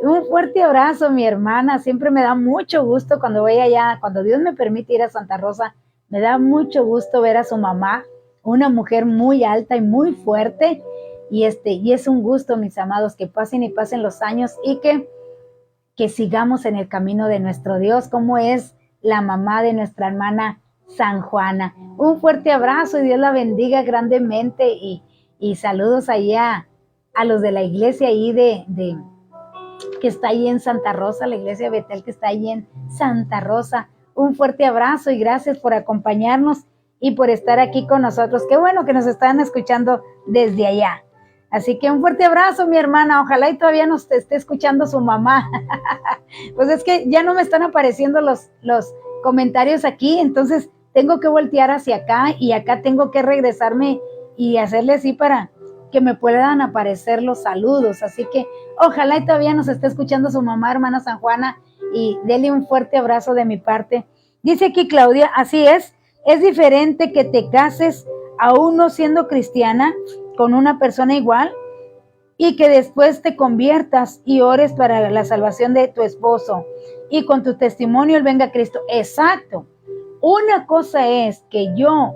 Un fuerte abrazo, mi hermana. Siempre me da mucho gusto cuando voy allá, cuando Dios me permite ir a Santa Rosa, me da mucho gusto ver a su mamá, una mujer muy alta y muy fuerte. Y es un gusto, mis amados, que pasen y pasen los años y que sigamos en el camino de nuestro Dios, como es la mamá de nuestra hermana San Juana. Un fuerte abrazo y Dios la bendiga grandemente. Y saludos allá a los de la iglesia ahí que está ahí en Santa Rosa, la iglesia de Betel que está ahí en Santa Rosa. Un fuerte abrazo y gracias por acompañarnos y por estar aquí con nosotros. Qué bueno que nos están escuchando desde allá. Así que un fuerte abrazo, mi hermana. Ojalá y todavía nos esté escuchando su mamá. Pues es que ya no me están apareciendo los comentarios aquí, entonces tengo que voltear hacia acá y acá tengo que regresarme y hacerle así para que me puedan aparecer los saludos. Así que ojalá y todavía nos esté escuchando su mamá, hermana San Juana, y dele un fuerte abrazo de mi parte. Dice aquí Claudia, así es diferente que te cases aún no siendo cristiana con una persona igual y que después te conviertas y ores para la salvación de tu esposo y con tu testimonio él venga a Cristo. Exacto. Una cosa es que yo,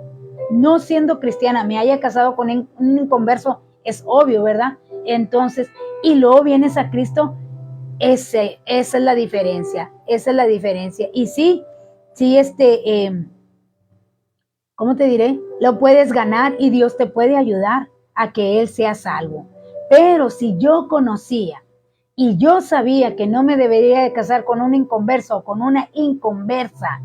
no siendo cristiana, me haya casado con un inconverso, es obvio, ¿verdad? Entonces, y luego vienes a Cristo, esa es la diferencia, esa es la diferencia. Y sí, ¿cómo te diré? Lo puedes ganar y Dios te puede ayudar a que Él sea salvo. Pero si yo conocía y yo sabía que no me debería de casar con un inconverso o con una inconversa,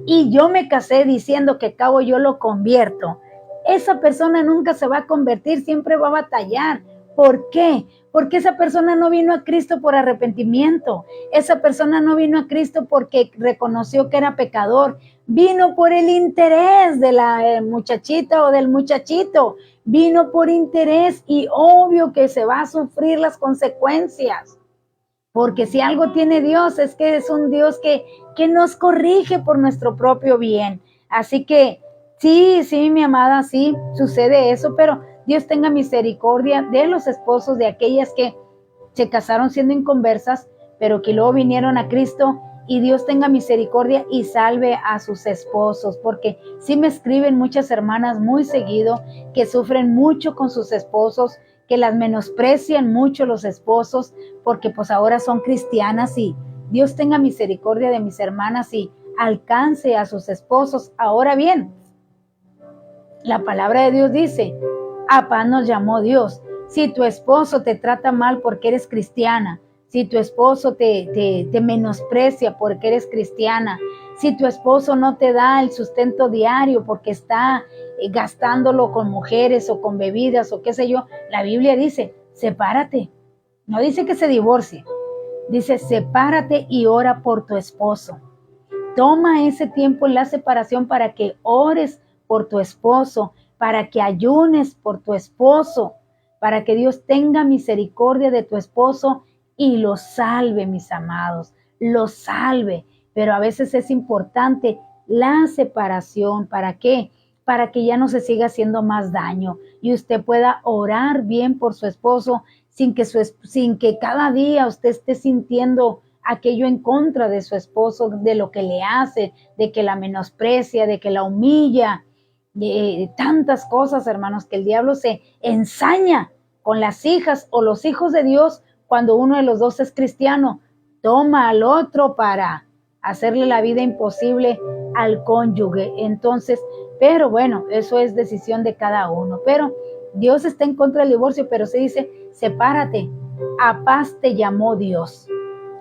y yo me casé diciendo que cabo yo lo convierto, esa persona nunca se va a convertir, siempre va a batallar. ¿Por qué? Porque esa persona no vino a Cristo por arrepentimiento. Esa persona no vino a Cristo porque reconoció que era pecador. Vino por el interés de la muchachita o del muchachito. Vino por interés y obvio que se va a sufrir las consecuencias. Porque si algo tiene Dios es que es un Dios que nos corrige por nuestro propio bien. Así que sí, mi amada, sí, sucede eso, pero Dios tenga misericordia de los esposos de aquellas que se casaron siendo inconversas, pero que luego vinieron a Cristo, y Dios tenga misericordia y salve a sus esposos, porque sí me escriben muchas hermanas muy seguido que sufren mucho con sus esposos, que las menosprecian mucho los esposos, porque pues ahora son cristianas, y Dios tenga misericordia de mis hermanas y alcance a sus esposos. Ahora bien, la palabra de Dios dice, a paz nos llamó Dios. Si tu esposo te trata mal porque eres cristiana, si tu esposo te menosprecia porque eres cristiana, si tu esposo no te da el sustento diario porque está gastándolo con mujeres o con bebidas o qué sé yo, la Biblia dice, sepárate. No dice que se divorcie, dice sepárate y ora por tu esposo. Toma ese tiempo en la separación para que ores por tu esposo, para que ayunes por tu esposo, para que Dios tenga misericordia de tu esposo y lo salve, mis amados, lo salve. Pero a veces es importante la separación. ¿Para qué? Para que ya no se siga haciendo más daño y usted pueda orar bien por su esposo sin que cada día usted esté sintiendo aquello en contra de su esposo, de lo que le hace, de que la menosprecia, de que la humilla, tantas cosas, hermanos, que el diablo se ensaña con las hijas o los hijos de Dios cuando uno de los dos es cristiano. Toma al otro para hacerle la vida imposible al cónyuge. Entonces, pero bueno, eso es decisión de cada uno. Pero Dios está en contra del divorcio, pero se dice, sepárate, a paz te llamó Dios,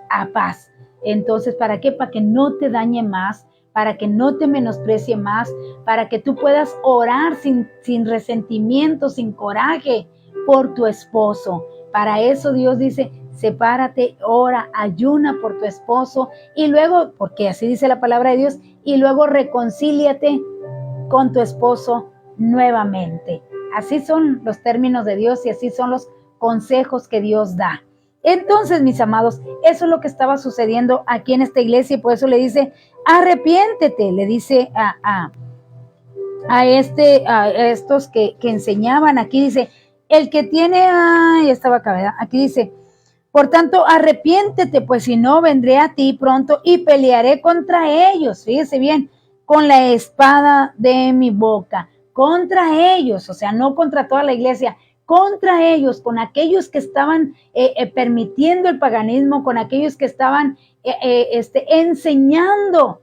a paz. Entonces, ¿para qué? Para que no te dañe más, para que no te menosprecie más, para que tú puedas orar sin resentimiento, sin coraje por tu esposo. Para eso Dios dice, sepárate, ora, ayuna por tu esposo y luego, porque así dice la palabra de Dios, y luego reconcíliate con tu esposo nuevamente. Así son los términos de Dios y así son los consejos que Dios da. Entonces, mis amados, eso es lo que estaba sucediendo aquí en esta iglesia y por eso le dice, arrepiéntete, le dice a estos que enseñaban. Aquí dice, el que tiene, ya estaba acá, ¿verdad? Aquí dice, por tanto, arrepiéntete, pues si no, vendré a ti pronto y pelearé contra ellos. Fíjese bien, con la espada de mi boca, contra ellos, o sea, no contra toda la iglesia, contra ellos, con aquellos que estaban permitiendo el paganismo, con aquellos que estaban enseñando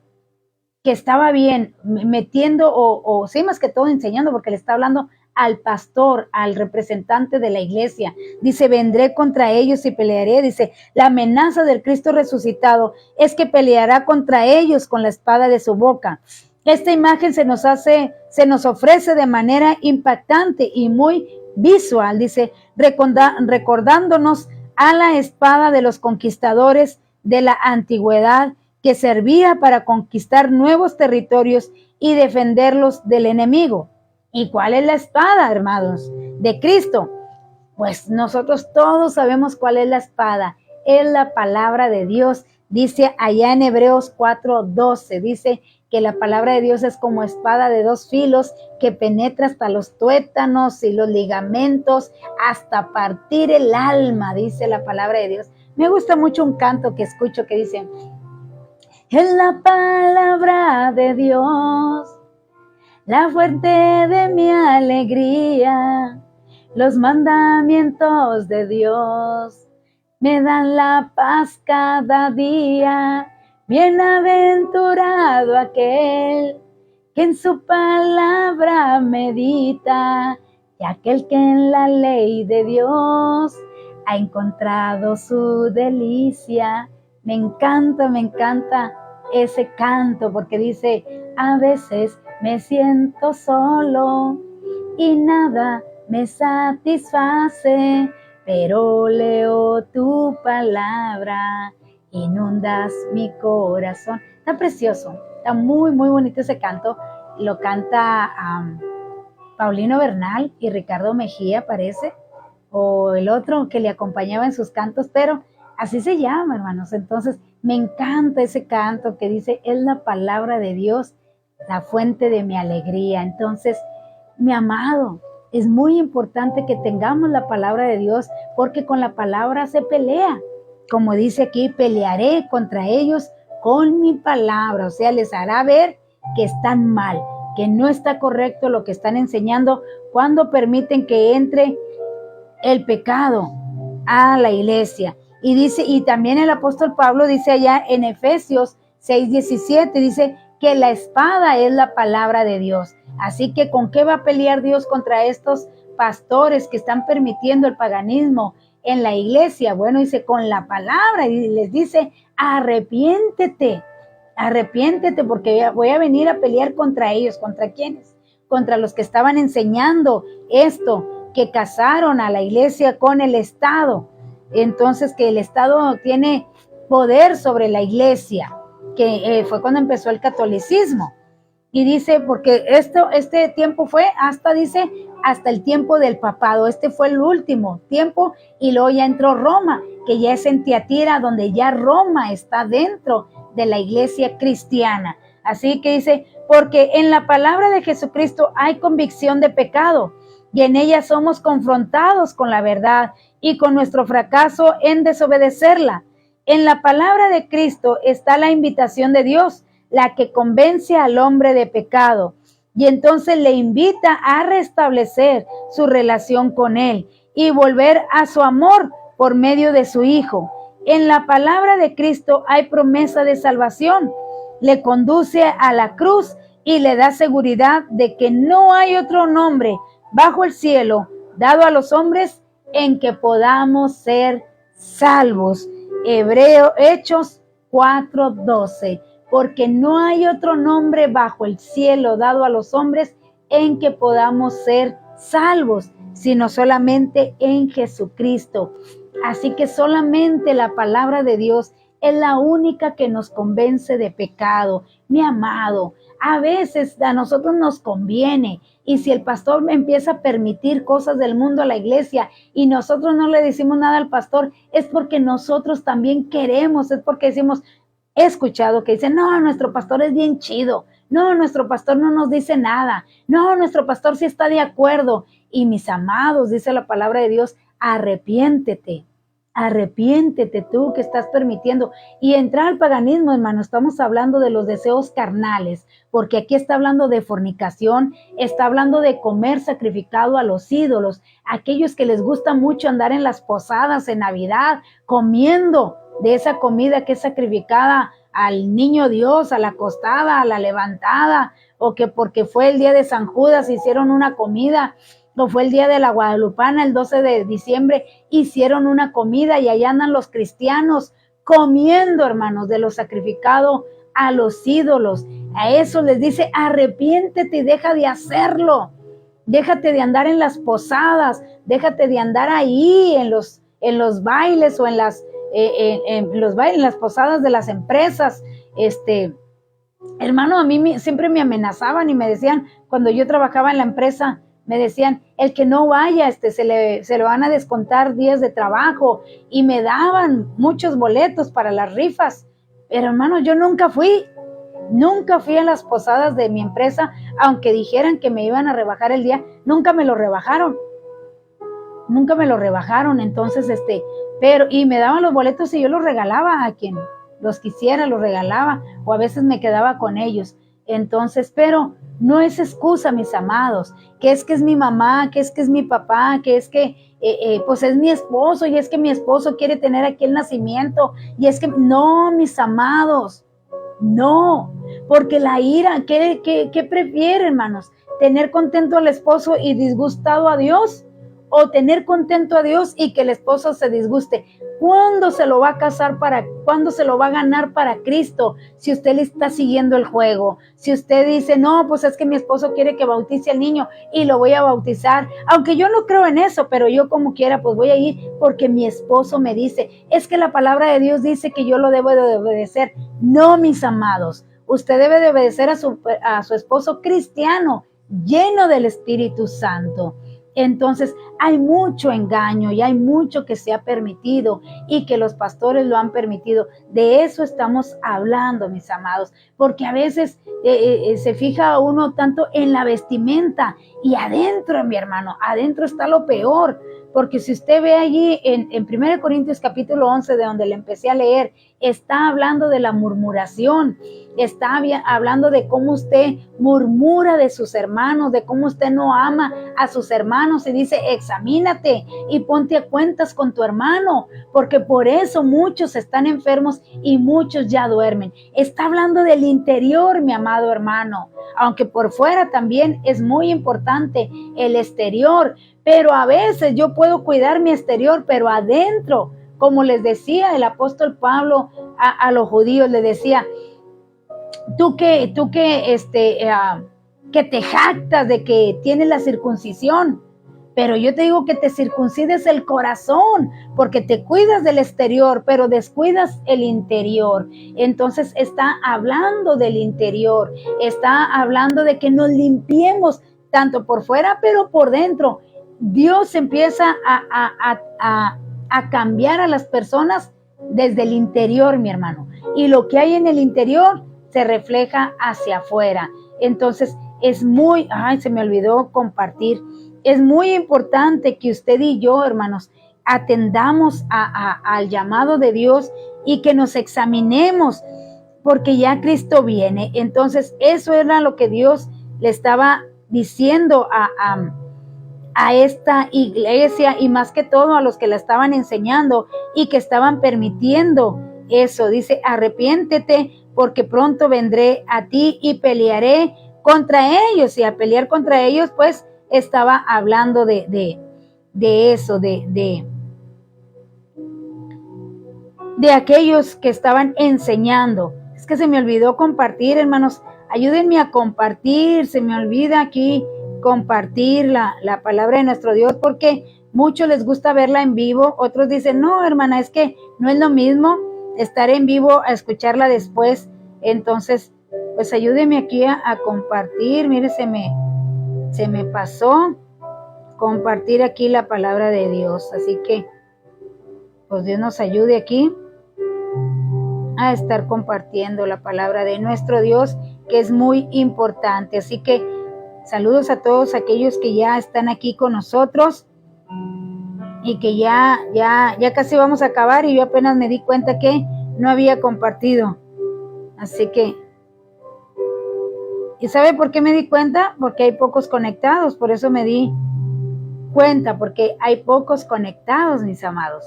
que estaba bien, metiendo o sí, más que todo enseñando, porque le está hablando al pastor, al representante de la iglesia. Dice, vendré contra ellos y pelearé. Dice, la amenaza del Cristo resucitado es que peleará contra ellos con la espada de su boca. Esta imagen se nos ofrece de manera impactante y muy visual, dice, recordándonos a la espada de los conquistadores de la antigüedad que servía para conquistar nuevos territorios y defenderlos del enemigo. ¿Y cuál es la espada, hermanos, de Cristo? Pues nosotros todos sabemos cuál es la espada. Es la palabra de Dios. Dice allá en Hebreos 4:12, dice que la palabra de Dios es como espada de dos filos que penetra hasta los tuétanos y los ligamentos, hasta partir el alma, dice la palabra de Dios. Me gusta mucho un canto que escucho que dice, es la palabra de Dios, la fuente de mi alegría, los mandamientos de Dios me dan la paz cada día. Bienaventurado aquel que en su palabra medita, y aquel que en la ley de Dios ha encontrado su delicia. Me encanta ese canto porque dice, a veces me siento solo y nada me satisface, pero leo tu palabra, inundas mi corazón. Está precioso, está muy bonito ese canto. Lo canta Paulino Bernal y Ricardo Mejía, parece, o el otro que le acompañaba en sus cantos, pero así se llama, hermanos. Entonces, me encanta ese canto que dice, es la palabra de Dios, la fuente de mi alegría. Entonces, mi amado, es muy importante que tengamos la palabra de Dios, porque con la palabra se pelea. Como dice aquí, pelearé contra ellos con mi palabra. O sea, les hará ver que están mal, que no está correcto lo que están enseñando cuando permiten que entre el pecado a la iglesia. Y dice, y también el apóstol Pablo dice allá en Efesios 6:17, dice que la espada es la palabra de Dios. Así que ¿con qué va a pelear Dios contra estos pastores que están permitiendo el paganismo en la iglesia? Bueno, dice con la palabra, y les dice, arrepiéntete porque voy a venir a pelear contra ellos. ¿Contra quiénes? Contra los que estaban enseñando esto, que casaron a la iglesia con el Estado. Entonces, que el Estado tiene poder sobre la iglesia, que fue cuando empezó el catolicismo. Y dice, porque este tiempo fue hasta el tiempo del papado. Este fue el último tiempo, y luego ya entró Roma, que ya es en Tiatira, donde ya Roma está dentro de la iglesia cristiana. Así que dice, porque en la palabra de Jesucristo hay convicción de pecado, y en ella somos confrontados con la verdad y con nuestro fracaso en desobedecerla. En la palabra de Cristo está la invitación de Dios, la que convence al hombre de pecado, y entonces le invita a restablecer su relación con él y volver a su amor por medio de su Hijo. En la palabra de Cristo hay promesa de salvación, le conduce a la cruz y le da seguridad de que no hay otro nombre bajo el cielo dado a los hombres en que podamos ser salvos. Hechos 4:12. Porque no hay otro nombre bajo el cielo dado a los hombres en que podamos ser salvos, sino solamente en Jesucristo. Así que solamente la palabra de Dios es la única que nos convence de pecado. Mi amado, a veces a nosotros nos conviene, y si el pastor empieza a permitir cosas del mundo a la iglesia y nosotros no le decimos nada al pastor, es porque nosotros también queremos, es porque decimos, he escuchado que dicen, no, nuestro pastor es bien chido, no, nuestro pastor no nos dice nada, no, nuestro pastor sí está de acuerdo. Y mis amados, dice la palabra de Dios, arrepiéntete. Arrepiéntete tú que estás permitiendo. Y entrar al paganismo, hermano, estamos hablando de los deseos carnales, porque aquí está hablando de fornicación, está hablando de comer sacrificado a los ídolos, aquellos que les gusta mucho andar en las posadas en Navidad, comiendo de esa comida que es sacrificada al niño Dios, a la acostada, a la levantada, o que porque fue el día de San Judas hicieron una comida, o fue el día de la Guadalupana, el 12 de diciembre, hicieron una comida y allá andan los cristianos comiendo, hermanos, de lo sacrificado a los ídolos. A eso les dice, arrepiéntete y deja de hacerlo. Déjate de andar en las posadas, déjate de andar ahí en los bailes o en las posadas de las empresas. Hermano, a mí siempre me amenazaban y me decían, cuando yo trabajaba en la empresa, me decían, el que no vaya, se le van a descontar días de trabajo, y me daban muchos boletos para las rifas. Pero hermano, yo nunca fui a las posadas de mi empresa, aunque dijeran que me iban a rebajar el día, nunca me lo rebajaron. Entonces, y me daban los boletos y yo los regalaba a quien los quisiera, los regalaba, o a veces me quedaba con ellos. Entonces, pero no es excusa, mis amados, que es mi mamá, que es mi papá, que es que pues es mi esposo, y es que mi esposo quiere tener aquí el nacimiento, y es que no, mis amados, no, porque la ira, ¿qué prefiere, hermanos? ¿Tener contento al esposo y disgustado a Dios? ¿O tener contento a Dios y que el esposo se disguste? ¿Cuándo se lo va a casar cuándo se lo va a ganar para Cristo? Si usted le está siguiendo el juego, si usted dice, no, pues es que mi esposo quiere que bautice al niño y lo voy a bautizar, aunque yo no creo en eso, pero yo como quiera, pues voy a ir porque mi esposo me dice, es que la palabra de Dios dice que yo lo debo de obedecer. No, mis amados, usted debe de obedecer a su esposo cristiano, lleno del Espíritu Santo. Entonces hay mucho engaño y hay mucho que se ha permitido y que los pastores lo han permitido. De eso estamos hablando, mis amados, porque a veces se fija uno tanto en la vestimenta, y adentro, mi hermano, adentro está lo peor. Porque si usted ve allí en 1 Corintios capítulo 11, de donde le empecé a leer, está hablando de la murmuración, está hablando de cómo usted murmura de sus hermanos, de cómo usted no ama a sus hermanos, y dice, examínate y ponte a cuentas con tu hermano, porque por eso muchos están enfermos y muchos ya duermen. Está hablando del interior, mi amado hermano, aunque por fuera también es muy importante el exterior, pero a veces yo puedo cuidar mi exterior, pero adentro, como les decía el apóstol Pablo a los judíos, les decía, tú que te jactas de que tienes la circuncisión, pero yo te digo que te circuncides el corazón, porque te cuidas del exterior, pero descuidas el interior. Entonces está hablando del interior, está hablando de que nos limpiemos tanto por fuera, pero por dentro. Dios empieza a cambiar a las personas desde el interior, mi hermano. Y lo que hay en el interior se refleja hacia afuera. Entonces se me olvidó compartir. Es muy importante que usted y yo, hermanos, atendamos al llamado de Dios y que nos examinemos, porque ya Cristo viene. Entonces, eso era lo que Dios le estaba diciendo a esta iglesia, y más que todo a los que la estaban enseñando y que estaban permitiendo eso. Dice, arrepiéntete, porque pronto vendré a ti y pelearé contra ellos. Y a pelear contra ellos, pues estaba hablando de eso, de aquellos que estaban enseñando. Es que se me olvidó compartir, hermanos, ayúdenme a compartir, se me olvida aquí compartir la palabra de nuestro Dios, porque muchos les gusta verla en vivo, otros dicen, no, hermana, es que no es lo mismo estaré en vivo a escucharla después. Entonces, pues ayúdeme aquí a compartir. Mire, se me pasó compartir aquí la palabra de Dios. Así que, pues Dios nos ayude aquí a estar compartiendo la palabra de nuestro Dios, que es muy importante. Así que saludos a todos aquellos que ya están aquí con nosotros y que ya casi vamos a acabar, y yo apenas me di cuenta que no había compartido. Así que, ¿y sabe por qué me di cuenta? Porque hay pocos conectados, por eso me di cuenta, porque hay pocos conectados, mis amados.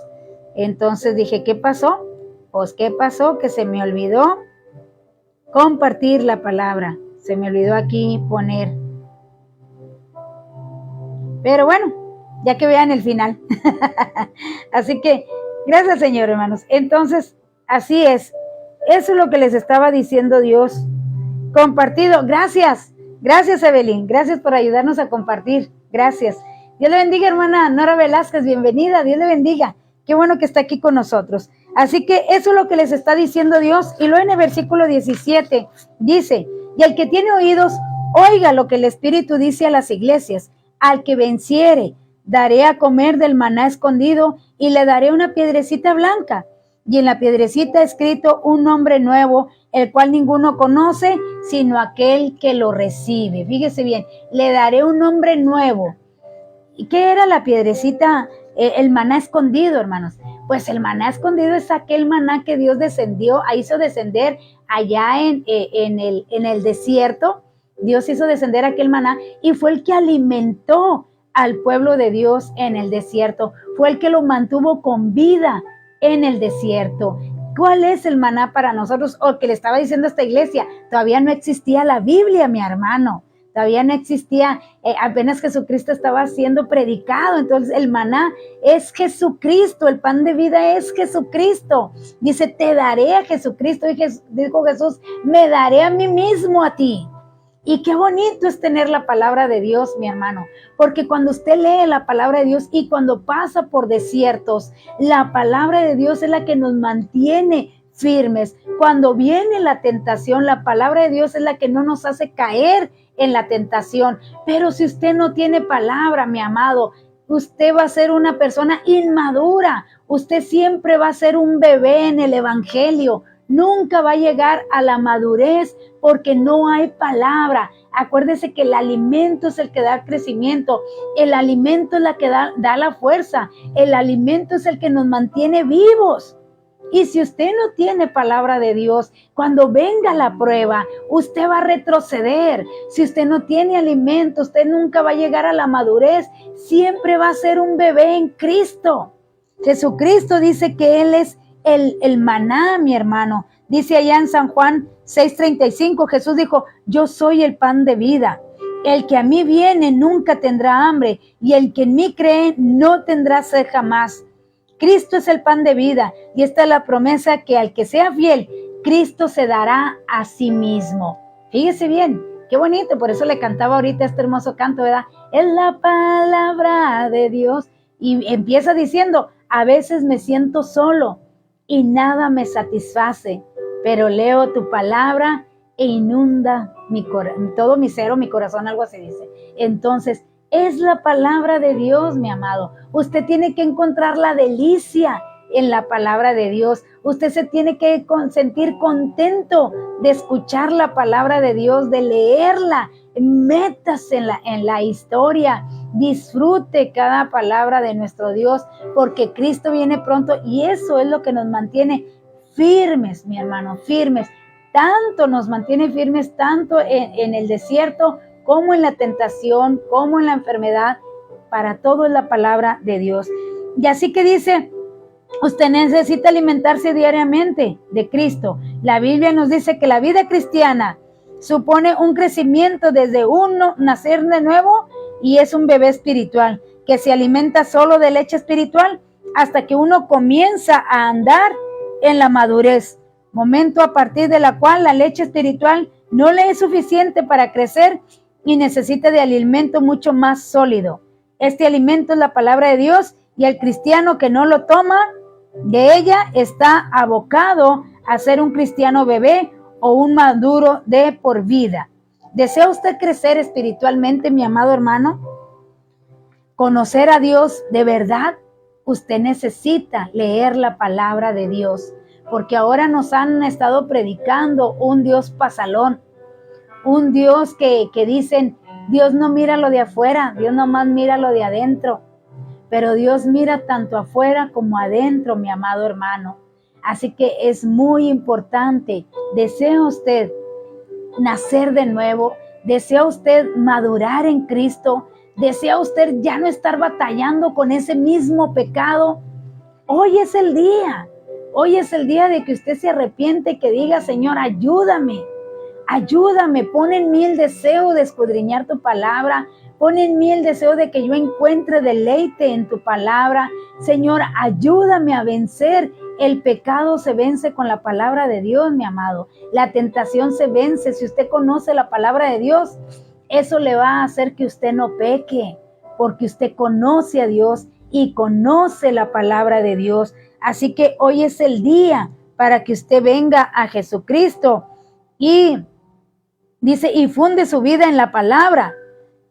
Entonces dije, ¿qué pasó? Pues, ¿qué pasó? Que se me olvidó compartir la palabra. Se me olvidó aquí poner. Pero bueno, ya que vean el final. Así que, gracias, Señor, hermanos. Entonces, así es. Eso es lo que les estaba diciendo Dios. Compartido. Gracias. Gracias, Evelyn. Gracias por ayudarnos a compartir. Gracias. Dios le bendiga, hermana Nora Velázquez. Bienvenida. Dios le bendiga. Qué bueno que está aquí con nosotros. Así que eso es lo que les está diciendo Dios. Y luego en el versículo 17 dice, y el que tiene oídos, oiga lo que el Espíritu dice a las iglesias. Al que venciere, daré a comer del maná escondido y le daré una piedrecita blanca. Y en la piedrecita escrito un nombre nuevo, el cual ninguno conoce, sino aquel que lo recibe. Fíjese bien, le daré un nombre nuevo. ¿Y qué era la piedrecita? El maná escondido, hermanos. Pues el maná escondido es aquel maná que Dios hizo descender allá en el desierto. Dios hizo descender aquel maná y fue el que alimentó al pueblo de Dios en el desierto. Fue el que lo mantuvo con vida en el desierto. ¿Cuál es el maná para nosotros? O que le estaba diciendo a esta iglesia, todavía no existía la Biblia, mi hermano. Todavía no existía, apenas Jesucristo estaba siendo predicado. Entonces el maná es Jesucristo, el pan de vida es Jesucristo. Dice, te daré a Jesucristo. Y dijo Jesús, me daré a mí mismo a ti. Y qué bonito es tener la palabra de Dios, mi hermano, porque cuando usted lee la palabra de Dios y cuando pasa por desiertos, la palabra de Dios es la que nos mantiene firmes. Cuando viene la tentación, la palabra de Dios es la que no nos hace caer en la tentación. Pero si usted no tiene palabra, mi amado, usted va a ser una persona inmadura. Usted siempre va a ser un bebé en el evangelio. Nunca va a llegar a la madurez porque no hay palabra. Acuérdese que el alimento es el que da crecimiento. El alimento es la que da la fuerza. El alimento es el que nos mantiene vivos. Y si usted no tiene palabra de Dios, cuando venga la prueba, usted va a retroceder. Si usted no tiene alimento, usted nunca va a llegar a la madurez. Siempre va a ser un bebé en Cristo. Jesucristo dice que Él es el maná, mi hermano. Dice allá en San Juan 6:35, Jesús dijo, yo soy el pan de vida. El que a mí viene nunca tendrá hambre, y el que en mí cree no tendrá sed jamás. Cristo es el pan de vida, y esta es la promesa, que al que sea fiel, Cristo se dará a sí mismo. Fíjese bien, qué bonito, por eso le cantaba ahorita este hermoso canto, ¿verdad? Es la palabra de Dios. Y empieza diciendo, a veces me siento solo y nada me satisface, pero leo tu palabra e inunda todo mi ser o mi corazón, algo así dice. Entonces, es la palabra de Dios, mi amado. Usted tiene que encontrar la delicia en la palabra de Dios. Usted se tiene que sentir contento de escuchar la palabra de Dios, de leerla. Métase en la historia. Disfrute cada palabra de nuestro Dios, porque Cristo viene pronto y eso es lo que nos mantiene firmes, mi hermano, firmes. Tanto nos mantiene firmes, tanto en el desierto, como en la tentación, como en la enfermedad. Para todo es la palabra de Dios. Y así que dice, usted necesita alimentarse diariamente de Cristo. La Biblia nos dice que la vida cristiana supone un crecimiento desde uno nacer de nuevo, y es un bebé espiritual que se alimenta solo de leche espiritual hasta que uno comienza a andar en la madurez, momento a partir de la cual la leche espiritual no le es suficiente para crecer y necesita de alimento mucho más sólido. Este alimento es la palabra de Dios, y el cristiano que no lo toma de ella está abocado a ser un cristiano bebé o un maduro de por vida. ¿Desea usted crecer espiritualmente, mi amado hermano? ¿Conocer a Dios de verdad? Usted necesita leer la palabra de Dios, porque ahora nos han estado predicando un Dios pasalón, un Dios que dicen, Dios no mira lo de afuera, Dios nomás mira lo de adentro, pero Dios mira tanto afuera como adentro, mi amado hermano. Así que es muy importante. ¿Desea usted nacer de nuevo? ¿Desea usted madurar en Cristo? ¿Desea usted ya no estar batallando con ese mismo pecado? Hoy es el día. Hoy es el día de que usted se arrepiente, que diga, Señor, ayúdame. Ayúdame, pon en mí el deseo de escudriñar tu palabra, pon en mí el deseo de que yo encuentre deleite en tu palabra. Señor, ayúdame a vencer. El pecado se vence con la palabra de Dios, mi amado. La tentación se vence. Si usted conoce la palabra de Dios, eso le va a hacer que usted no peque, porque usted conoce a Dios y conoce la palabra de Dios. Así que hoy es el día para que usted venga a Jesucristo y dice, y funde su vida en la palabra.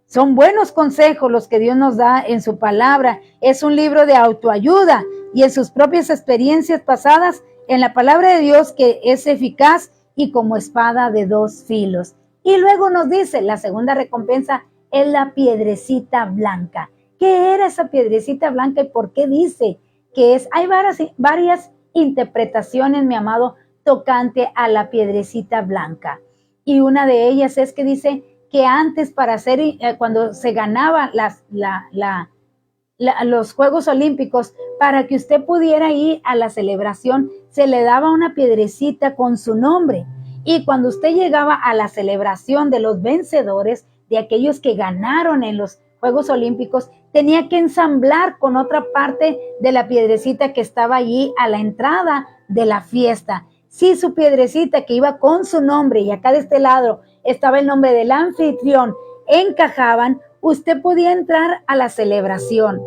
Son buenos consejos los que Dios nos da en su palabra. Es un libro de autoayuda y en sus propias experiencias pasadas en la palabra de Dios, que es eficaz y como espada de dos filos. Y luego nos dice, la segunda recompensa es la piedrecita blanca. ¿Qué era esa piedrecita blanca y por qué dice que es? Hay varias interpretaciones, mi amado, tocante a la piedrecita blanca. Y una de ellas es que dice que antes, para hacer, cuando se ganaba los Juegos Olímpicos, para que usted pudiera ir a la celebración, se le daba una piedrecita con su nombre. Y cuando usted llegaba a la celebración de los vencedores, de aquellos que ganaron en los Juegos Olímpicos, tenía que ensamblar con otra parte de la piedrecita que estaba allí a la entrada de la fiesta. Si su piedrecita que iba con su nombre y acá de este lado estaba el nombre del anfitrión, encajaban, usted podía entrar a la celebración.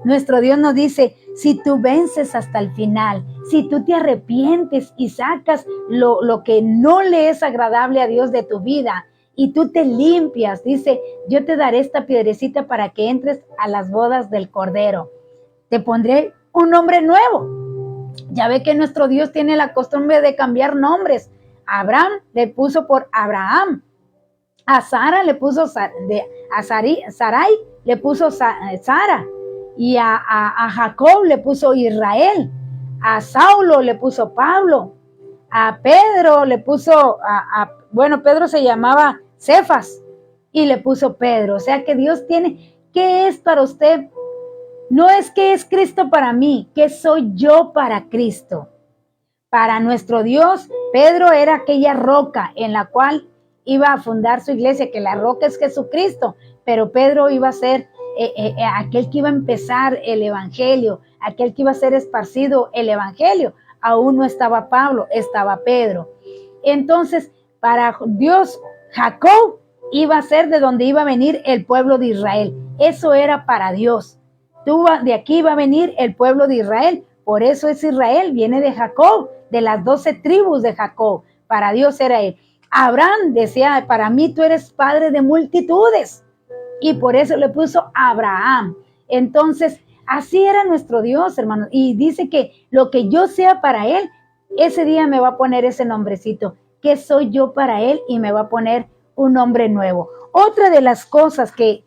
Nuestro Dios nos dice, si tú vences hasta el final, si tú te arrepientes y sacas lo que no le es agradable a Dios de tu vida y tú te limpias, dice, yo te daré esta piedrecita para que entres a las bodas del Cordero. Te pondré un nombre nuevo. Ya ve que nuestro Dios tiene la costumbre de cambiar nombres. A Abraham le puso por Abraham. A Sara le puso Sarai le puso Sara. Y a Jacob le puso Israel. A Saulo le puso Pablo. A Pedro le puso, Pedro se llamaba Cefas y le puso Pedro. O sea que Dios tiene, ¿qué es para usted? No es que es Cristo para mí, ¿qué soy yo para Cristo? Para nuestro Dios, Pedro era aquella roca en la cual iba a fundar su iglesia, que la roca es Jesucristo, pero Pedro iba a ser aquel que iba a empezar el evangelio, aquel que iba a ser esparcido el evangelio. Aún no estaba Pablo, estaba Pedro. Entonces, para Dios, Jacob iba a ser de donde iba a venir el pueblo de Israel. Eso era para Dios. De aquí va a venir el pueblo de Israel. Por eso es Israel, viene de Jacob, de las 12 tribus de Jacob. Para Dios era él. Abraham decía, para mí tú eres padre de multitudes. Y por eso le puso Abraham. Entonces, así era nuestro Dios, hermano. Y dice que lo que yo sea para él, ese día me va a poner ese nombrecito. ¿Qué soy yo para él? Y me va a poner un nombre nuevo. Otra de las cosas que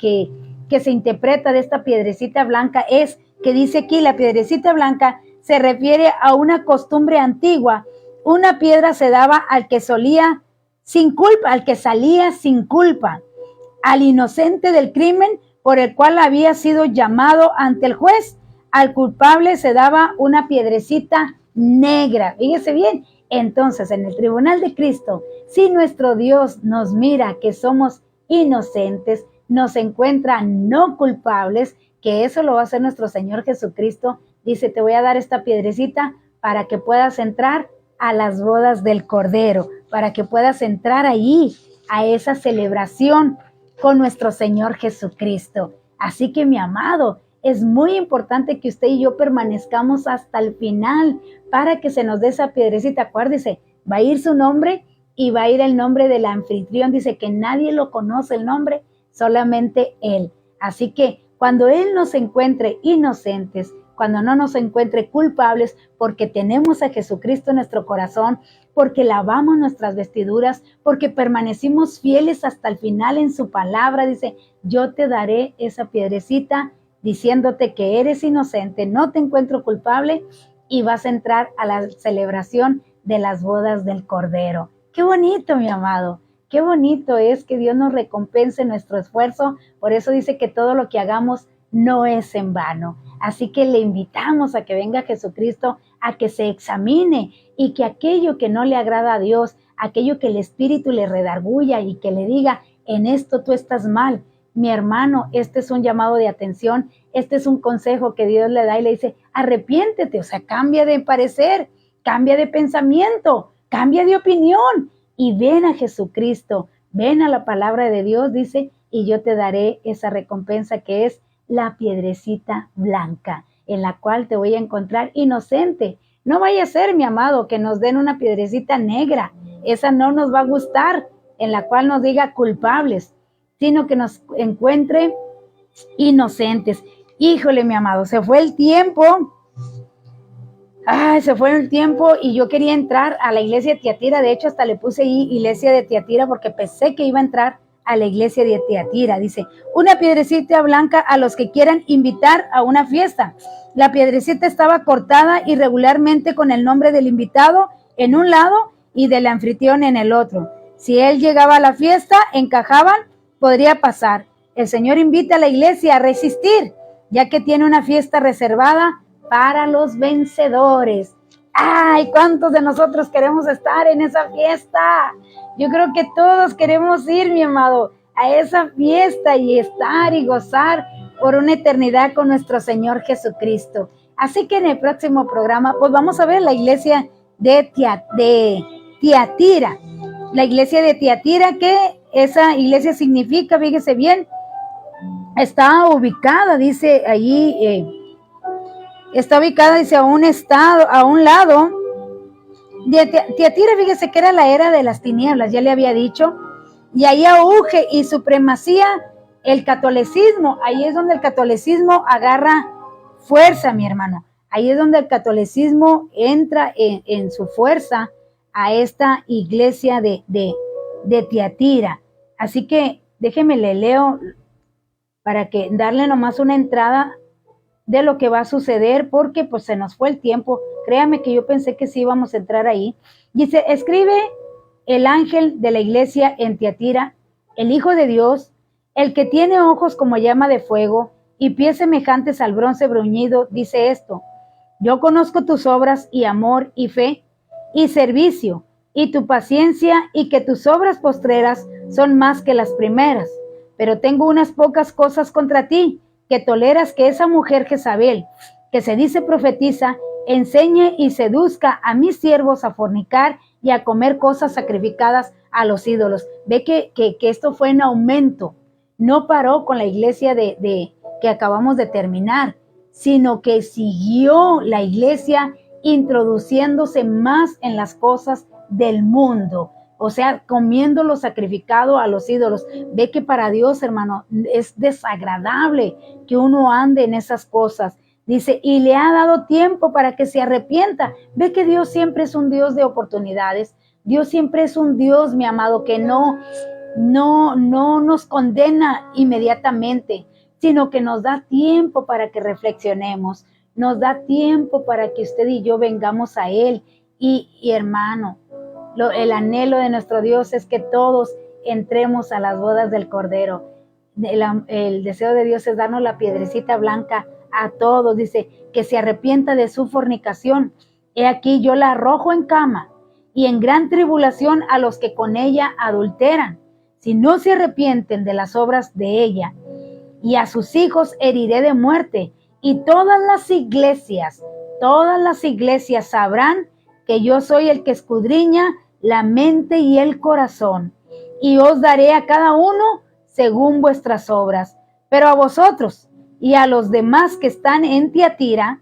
se interpreta de esta piedrecita blanca es que dice aquí, la piedrecita blanca se refiere a una costumbre antigua. Una piedra se daba al que solía sin culpa, al que salía sin culpa, al inocente del crimen por el cual había sido llamado ante el juez. Al culpable se daba una piedrecita negra. Fíjese bien. Entonces, en el tribunal de Cristo, si nuestro Dios nos mira que somos inocentes, nos encuentra no culpables, que eso lo va a hacer nuestro Señor Jesucristo, dice, te voy a dar esta piedrecita para que puedas entrar a las bodas del Cordero, para que puedas entrar allí, a esa celebración con nuestro Señor Jesucristo. Así que, mi amado, es muy importante que usted y yo permanezcamos hasta el final para que se nos dé esa piedrecita. Acuérdese, va a ir su nombre y va a ir el nombre del anfitrión. Dice que nadie lo conoce el nombre, solamente Él. Así que cuando Él nos encuentre inocentes, cuando no nos encuentre culpables, porque tenemos a Jesucristo en nuestro corazón, porque lavamos nuestras vestiduras, porque permanecimos fieles hasta el final en su palabra, dice, yo te daré esa piedrecita diciéndote que eres inocente, no te encuentro culpable y vas a entrar a la celebración de las bodas del Cordero. Qué bonito, mi amado. Qué bonito es que Dios nos recompense nuestro esfuerzo. Por eso dice que todo lo que hagamos no es en vano. Así que le invitamos a que venga Jesucristo, a que se examine y que aquello que no le agrada a Dios, aquello que el Espíritu le redarguya y que le diga, en esto tú estás mal. Mi hermano, este es un llamado de atención, este es un consejo que Dios le da y le dice, arrepiéntete, o sea, cambia de parecer, cambia de pensamiento, cambia de opinión y ven a Jesucristo, ven a la palabra de Dios, dice, y yo te daré esa recompensa que es la piedrecita blanca, en la cual te voy a encontrar inocente. No vaya a ser, mi amado, que nos den una piedrecita negra, esa no nos va a gustar, en la cual nos diga culpables, sino que nos encuentre inocentes. Híjole, mi amado, se fue el tiempo. Se fue el tiempo y yo quería entrar a la iglesia de Tiatira. De hecho, hasta le puse ahí iglesia de Tiatira porque pensé que iba a entrar a la iglesia de Tiatira. Dice, una piedrecita blanca a los que quieran invitar a una fiesta. La piedrecita estaba cortada irregularmente con el nombre del invitado en un lado y del anfitrión en el otro. Si él llegaba a la fiesta, encajaban, podría pasar. El Señor invita a la iglesia a resistir, ya que tiene una fiesta reservada para los vencedores. ¡Ay! ¿Cuántos de nosotros queremos estar en esa fiesta? Yo creo que todos queremos ir, mi amado, a esa fiesta y estar y gozar por una eternidad con nuestro Señor Jesucristo. Así que en el próximo programa, pues vamos a ver la iglesia de Tiatira. La iglesia de Tiatira, que esa iglesia significa, fíjese bien, está ubicada, dice allí, está ubicada, dice, a un lado de Tiatira. Fíjese que era la era de las tinieblas, ya le había dicho, y ahí auge y supremacía el catolicismo. Ahí es donde el catolicismo agarra fuerza, mi hermano. Ahí es donde el catolicismo entra en su fuerza a esta iglesia de Tiatira. Así que déjeme le leo para que darle nomás una entrada de lo que va a suceder, porque pues se nos fue el tiempo. Créame que yo pensé que sí íbamos a entrar ahí. Dice, escribe el ángel de la iglesia en Tiatira, el Hijo de Dios, el que tiene ojos como llama de fuego y pies semejantes al bronce bruñido, dice esto: yo conozco tus obras y amor y fe y servicio y tu paciencia, y que tus obras postreras son más que las primeras, pero tengo unas pocas cosas contra ti, que toleras que esa mujer Jezabel, que se dice profetiza, enseñe y seduzca a mis siervos a fornicar y a comer cosas sacrificadas a los ídolos. Ve que esto fue en aumento. No paró con la iglesia que acabamos de terminar, sino que siguió la iglesia introduciéndose más en las cosas del mundo. O sea, comiendo lo sacrificado a los ídolos. Ve que para Dios, hermano, es desagradable que uno ande en esas cosas. Dice, y le ha dado tiempo para que se arrepienta. Ve que Dios siempre es un Dios de oportunidades. Dios siempre es un Dios, mi amado, que no nos condena inmediatamente, sino que nos da tiempo para que reflexionemos. Nos da tiempo para que usted y yo vengamos a Él. Y hermano, el anhelo de nuestro Dios es que todos entremos a las bodas del Cordero. El deseo de Dios es darnos la piedrecita blanca a todos. Dice, que se arrepienta de su fornicación. He aquí yo la arrojo en cama y en gran tribulación a los que con ella adulteran. Si no se arrepienten de las obras de ella, y a sus hijos heriré de muerte, y todas las iglesias sabrán que yo soy el que escudriña la mente y el corazón, y os daré a cada uno según vuestras obras. Pero a vosotros, y a los demás que están en Tiatira,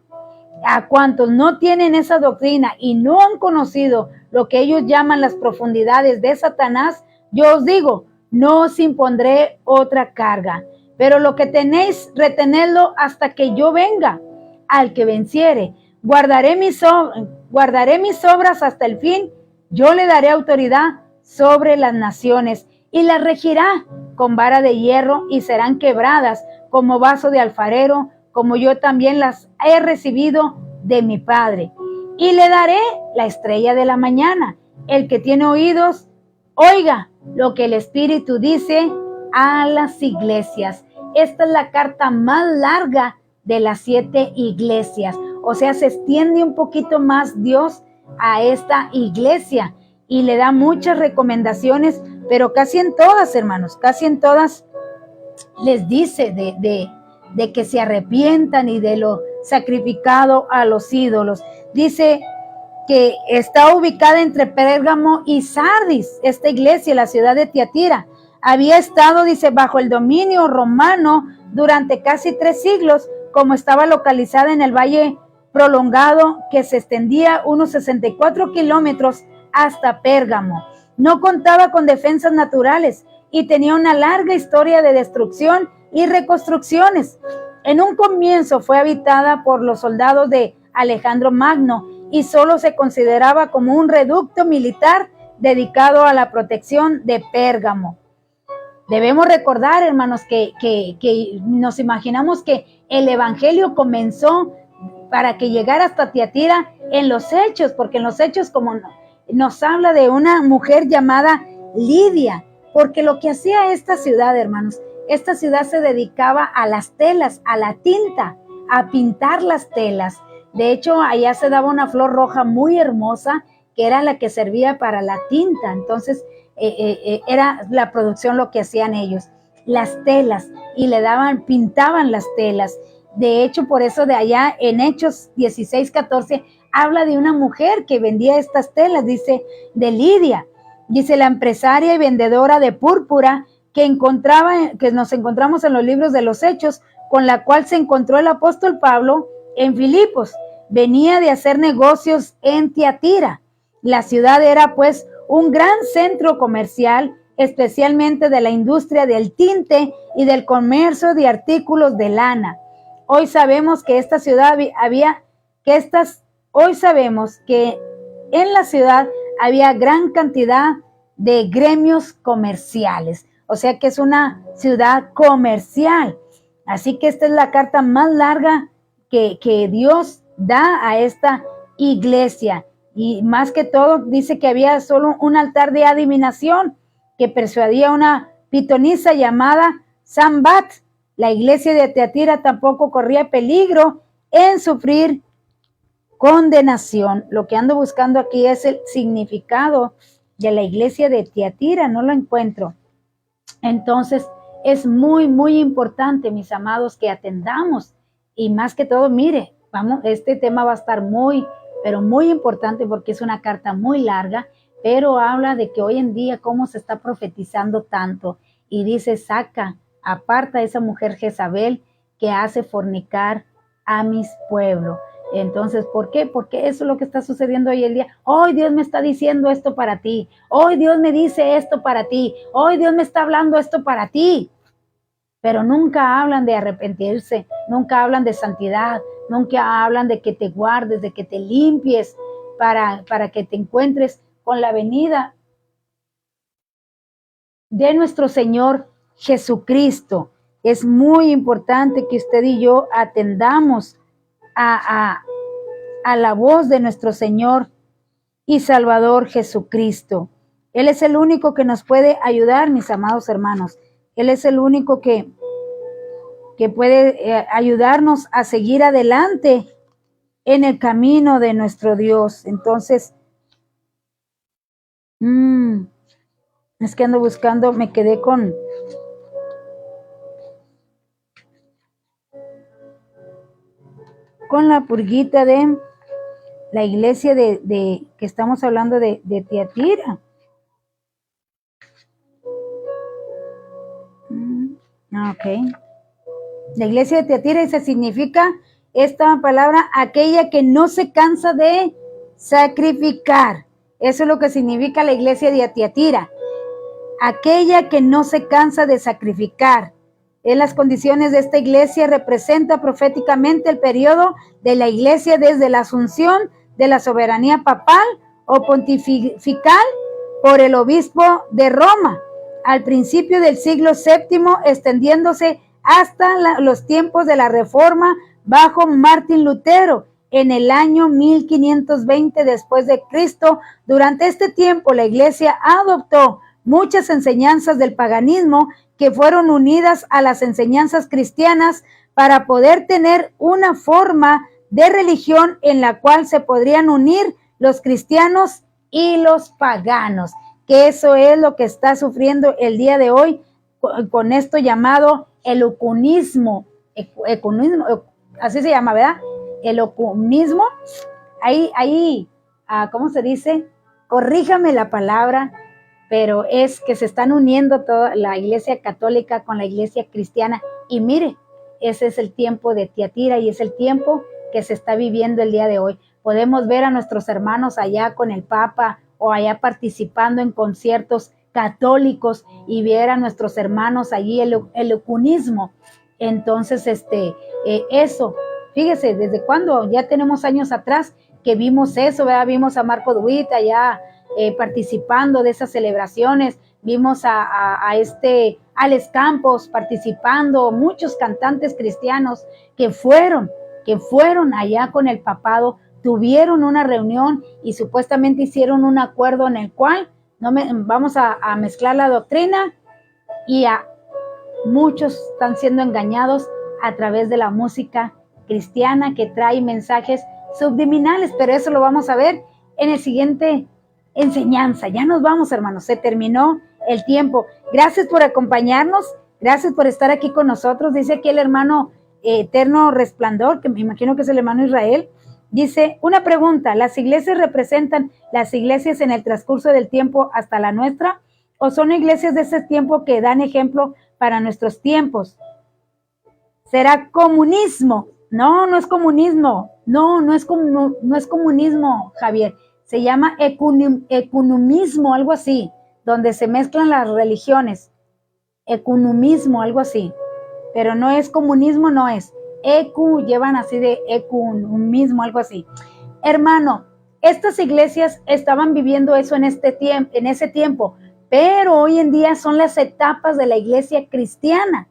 a cuantos no tienen esa doctrina y no han conocido lo que ellos llaman las profundidades de Satanás, yo os digo, no os impondré otra carga, pero lo que tenéis, retenedlo hasta que yo venga. Al que venciere, guardaré mis obras hasta el fin, yo le daré autoridad sobre las naciones y las regirá con vara de hierro y serán quebradas como vaso de alfarero, como yo también las he recibido de mi Padre. Y le daré la estrella de la mañana. El que tiene oídos, oiga lo que el Espíritu dice a las iglesias. Esta es la carta más larga de las 7 iglesias. O sea, se extiende un poquito más Dios a esta iglesia y le da muchas recomendaciones, pero casi en todas, hermanos, casi en todas les dice de que se arrepientan y de lo sacrificado a los ídolos. Dice que está ubicada entre Pérgamo y Sardis, esta iglesia, la ciudad de Tiatira. Había estado, dice, bajo el dominio romano durante casi 3 siglos, como estaba localizada en el valle prolongado que se extendía unos 64 kilómetros hasta Pérgamo. No contaba con defensas naturales y tenía una larga historia de destrucción y reconstrucciones. En un comienzo fue habitada por los soldados de Alejandro Magno y solo se consideraba como un reducto militar dedicado a la protección de Pérgamo. Debemos recordar, hermanos, que nos imaginamos que el evangelio comenzó para que llegara hasta Tiatira en los Hechos, porque en los Hechos como nos habla de una mujer llamada Lidia, porque lo que hacía esta ciudad, hermanos, esta ciudad se dedicaba a las telas, a la tinta, a pintar las telas. De hecho, allá se daba una flor roja muy hermosa, que era la que servía para la tinta. Entonces, era la producción lo que hacían ellos, las telas, y pintaban las telas. De hecho, por eso de allá en Hechos 16:14 habla de una mujer que vendía estas telas, dice, de Lidia, dice, la empresaria y vendedora de púrpura que nos encontramos en los libros de los Hechos, con la cual se encontró el apóstol Pablo en Filipos. Venía de hacer negocios en Tiatira. La ciudad era pues un gran centro comercial, especialmente de la industria del tinte y del comercio de artículos de lana. Hoy sabemos que hoy sabemos que en la ciudad había gran cantidad de gremios comerciales, o sea que es una ciudad comercial. Así que esta es la carta más larga que Dios da a esta iglesia. Y más que todo dice que había solo un altar de adivinación que persuadía a una pitonisa llamada Sambat. La iglesia de Tiatira tampoco corría peligro en sufrir condenación. Lo que ando buscando aquí es el significado de la iglesia de Tiatira, no lo encuentro. Entonces es muy, muy importante, mis amados, que atendamos. Y más que todo, mire, este tema va a estar muy, pero muy importante porque es una carta muy larga, pero habla de que hoy en día cómo se está profetizando tanto. Y dice, aparta a esa mujer Jezabel que hace fornicar a mis pueblos. Entonces, ¿por qué? Porque eso es lo que está sucediendo hoy en día. Hoy Dios me está diciendo esto para ti. Hoy Dios me dice esto para ti. Hoy Dios me está hablando esto para ti. Pero nunca hablan de arrepentirse, nunca hablan de santidad, nunca hablan de que te guardes, de que te limpies para que te encuentres con la venida de nuestro Señor Jesucristo. Es muy importante que usted y yo atendamos a la voz de nuestro Señor y Salvador Jesucristo. Él es el único que nos puede ayudar, mis amados hermanos. Él es el único que puede ayudarnos a seguir adelante en el camino de nuestro Dios. Entonces, es que ando buscando, me quedé con la purguita de la iglesia de que estamos hablando de Tiatira. Ok. La iglesia de Tiatira, y se significa esta palabra, aquella que no se cansa de sacrificar. Eso es lo que significa la iglesia de Tiatira. Aquella que no se cansa de sacrificar. En las condiciones de esta iglesia representa proféticamente el periodo de la iglesia desde la asunción de la soberanía papal o pontifical por el obispo de Roma al principio del siglo VII, extendiéndose hasta los tiempos de la Reforma bajo Martín Lutero en el año 1520 después de Cristo. Durante este tiempo la iglesia adoptó muchas enseñanzas del paganismo que fueron unidas a las enseñanzas cristianas para poder tener una forma de religión en la cual se podrían unir los cristianos y los paganos, que eso es lo que está sufriendo el día de hoy con esto llamado el ecumenismo, así se llama, ¿verdad? El ecumenismo, ahí, ¿cómo se dice? Corríjame la palabra, pero es que se están uniendo toda la iglesia católica con la iglesia cristiana, y mire, ese es el tiempo de Tiatira y es el tiempo que se está viviendo el día de hoy. Podemos ver a nuestros hermanos allá con el Papa o allá participando en conciertos católicos y ver a nuestros hermanos allí el ecumenismo. Entonces, eso, fíjese, desde cuando ya tenemos años atrás que vimos eso, ¿verdad? Vimos a Marco Witt allá participando de esas celebraciones, vimos a Alex Campos participando, muchos cantantes cristianos que fueron allá con el papado, tuvieron una reunión y supuestamente hicieron un acuerdo en el cual vamos a mezclar la doctrina, y a muchos están siendo engañados a través de la música cristiana que trae mensajes subliminales, pero eso lo vamos a ver en el siguiente enseñanza. Ya nos vamos, hermanos, se terminó el tiempo. Gracias por acompañarnos, gracias por estar aquí con nosotros. Dice aquí el hermano Eterno Resplandor, que me imagino que es el hermano Israel. Dice, una pregunta, ¿las iglesias representan las iglesias en el transcurso del tiempo hasta la nuestra? ¿O son iglesias de ese tiempo que dan ejemplo para nuestros tiempos? ¿Será comunismo? No, no es comunismo. No es comunismo, Javier. Se llama ecumenismo, algo así, donde se mezclan las religiones. Ecumenismo, algo así. Pero no es comunismo, no es. Llevan así de ecumenismo, algo así. Hermano, estas iglesias estaban viviendo eso en ese tiempo, pero hoy en día son las etapas de la iglesia cristiana.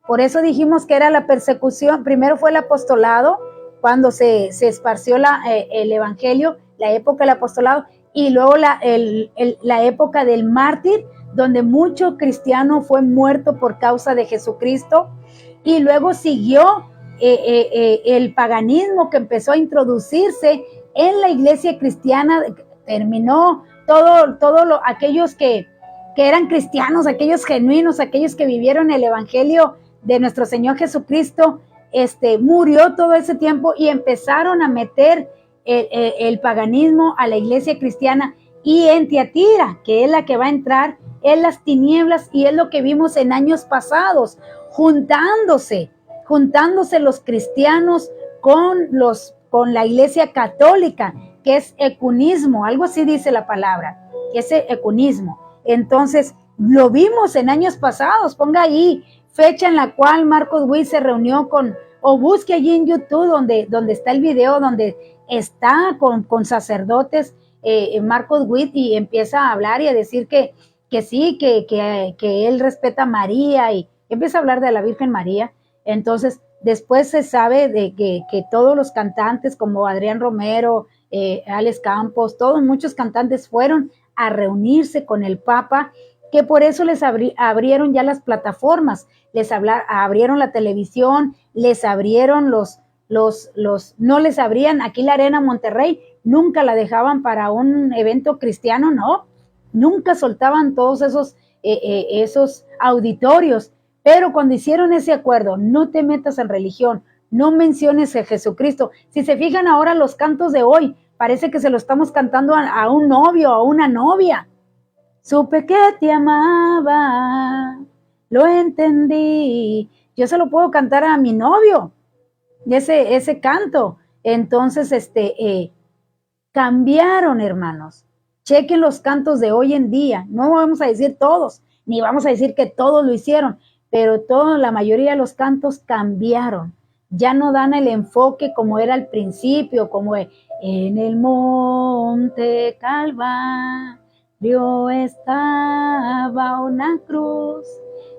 Por eso dijimos que era la persecución. Primero fue el apostolado, cuando se esparció el evangelio, la época del apostolado, y luego la época del mártir, donde mucho cristiano fue muerto por causa de Jesucristo, y luego siguió el paganismo que empezó a introducirse en la iglesia cristiana. Terminó aquellos que eran cristianos, aquellos genuinos, aquellos que vivieron el evangelio de nuestro Señor Jesucristo, murió todo ese tiempo y empezaron a meter el paganismo a la iglesia cristiana. Y en Tiatira, que es la que va a entrar en las tinieblas, y es lo que vimos en años pasados, juntándose los cristianos con la iglesia católica, que es ecumenismo, algo así dice la palabra, ese ecumenismo. Entonces, lo vimos en años pasados. Ponga ahí fecha en la cual Marcos Witt se reunió o busque allí en YouTube donde está el video, donde está con sacerdotes Marcos Witt, y empieza a hablar y a decir que sí, que él respeta a María, y empieza a hablar de la Virgen María. Entonces, después se sabe de que todos los cantantes como Adrián Romero, Alex Campos, muchos cantantes fueron a reunirse con el Papa, que por eso les abrieron ya las plataformas, abrieron la televisión, les abrieron no les abrían aquí la Arena Monterrey, nunca la dejaban para un evento cristiano, no, nunca soltaban todos esos auditorios. Pero cuando hicieron ese acuerdo, no te metas en religión, no menciones a Jesucristo. Si se fijan ahora los cantos de hoy, parece que se lo estamos cantando a un novio, a una novia. Supe que te amaba, lo entendí, yo se lo puedo cantar a mi novio, ese canto. Entonces, cambiaron, hermanos. Chequen los cantos de hoy en día. No vamos a decir todos, ni vamos a decir que todos lo hicieron, pero la mayoría de los cantos cambiaron. Ya no dan el enfoque como era al principio, como en el monte Calvario estaba una cruz,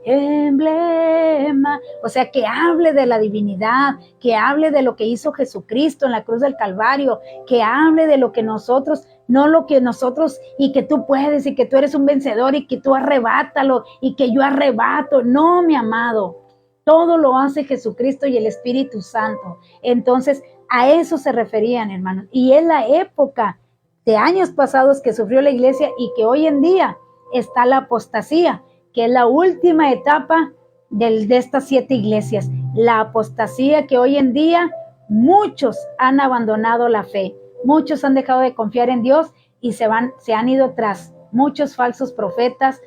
emblema, o sea, que hable de la divinidad, que hable de lo que hizo Jesucristo en la cruz del Calvario, que hable de lo que nosotros, no lo que nosotros, y que tú puedes, y que tú eres un vencedor, y que tú arrebátalo, y que yo arrebato. No, mi amado, todo lo hace Jesucristo y el Espíritu Santo. Entonces, a eso se referían, hermanos, y es la época de años pasados que sufrió la iglesia y que hoy en día está la apostasía, que es la última etapa de estas 7 iglesias. La apostasía que hoy en día muchos han abandonado la fe, muchos han dejado de confiar en Dios y se han ido tras muchos falsos profetas.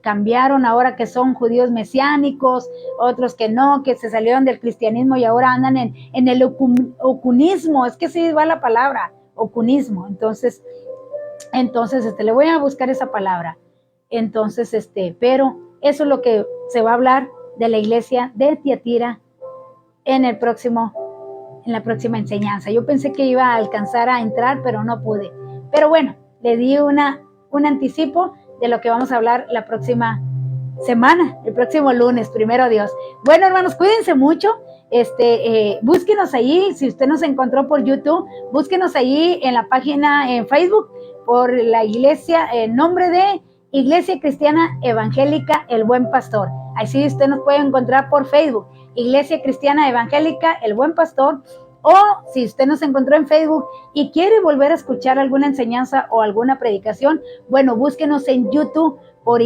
Cambiaron ahora que son judíos mesiánicos, otros que no, que se salieron del cristianismo y ahora andan en el ocunismo. Es que sí va la palabra, ocunismo. Entonces, le voy a buscar esa palabra. Entonces, pero eso es lo que se va a hablar de la iglesia de Tiatira en la próxima enseñanza. Yo pensé que iba a alcanzar a entrar, pero no pude. Pero bueno, le di un anticipo de lo que vamos a hablar la próxima semana, el próximo lunes, primero Dios. Bueno, hermanos, cuídense mucho. Búsquenos ahí, si usted nos encontró por YouTube, búsquenos ahí en la página en Facebook por la iglesia, en nombre de Iglesia Cristiana Evangélica El Buen Pastor. Así usted nos puede encontrar por Facebook, Iglesia Cristiana Evangélica El Buen Pastor. O si usted nos encontró en Facebook y quiere volver a escuchar alguna enseñanza o alguna predicación, bueno, búsquenos en YouTube por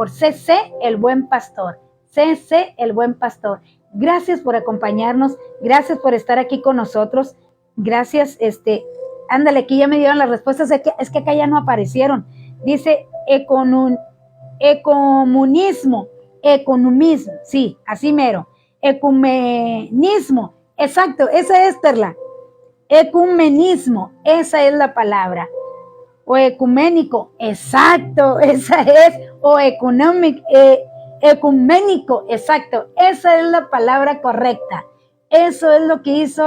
CC El Buen Pastor. CC El Buen Pastor. Gracias por acompañarnos, gracias por estar aquí con nosotros. Gracias, ándale, aquí ya me dieron las respuestas, es que acá ya no aparecieron. Dice ecumenismo, sí, así mero. Ecumenismo, exacto, esa es, Perla. Ecumenismo, esa es la palabra. O ecuménico, exacto, esa es. O ecuménico, exacto, esa es la palabra correcta. Eso es lo que hizo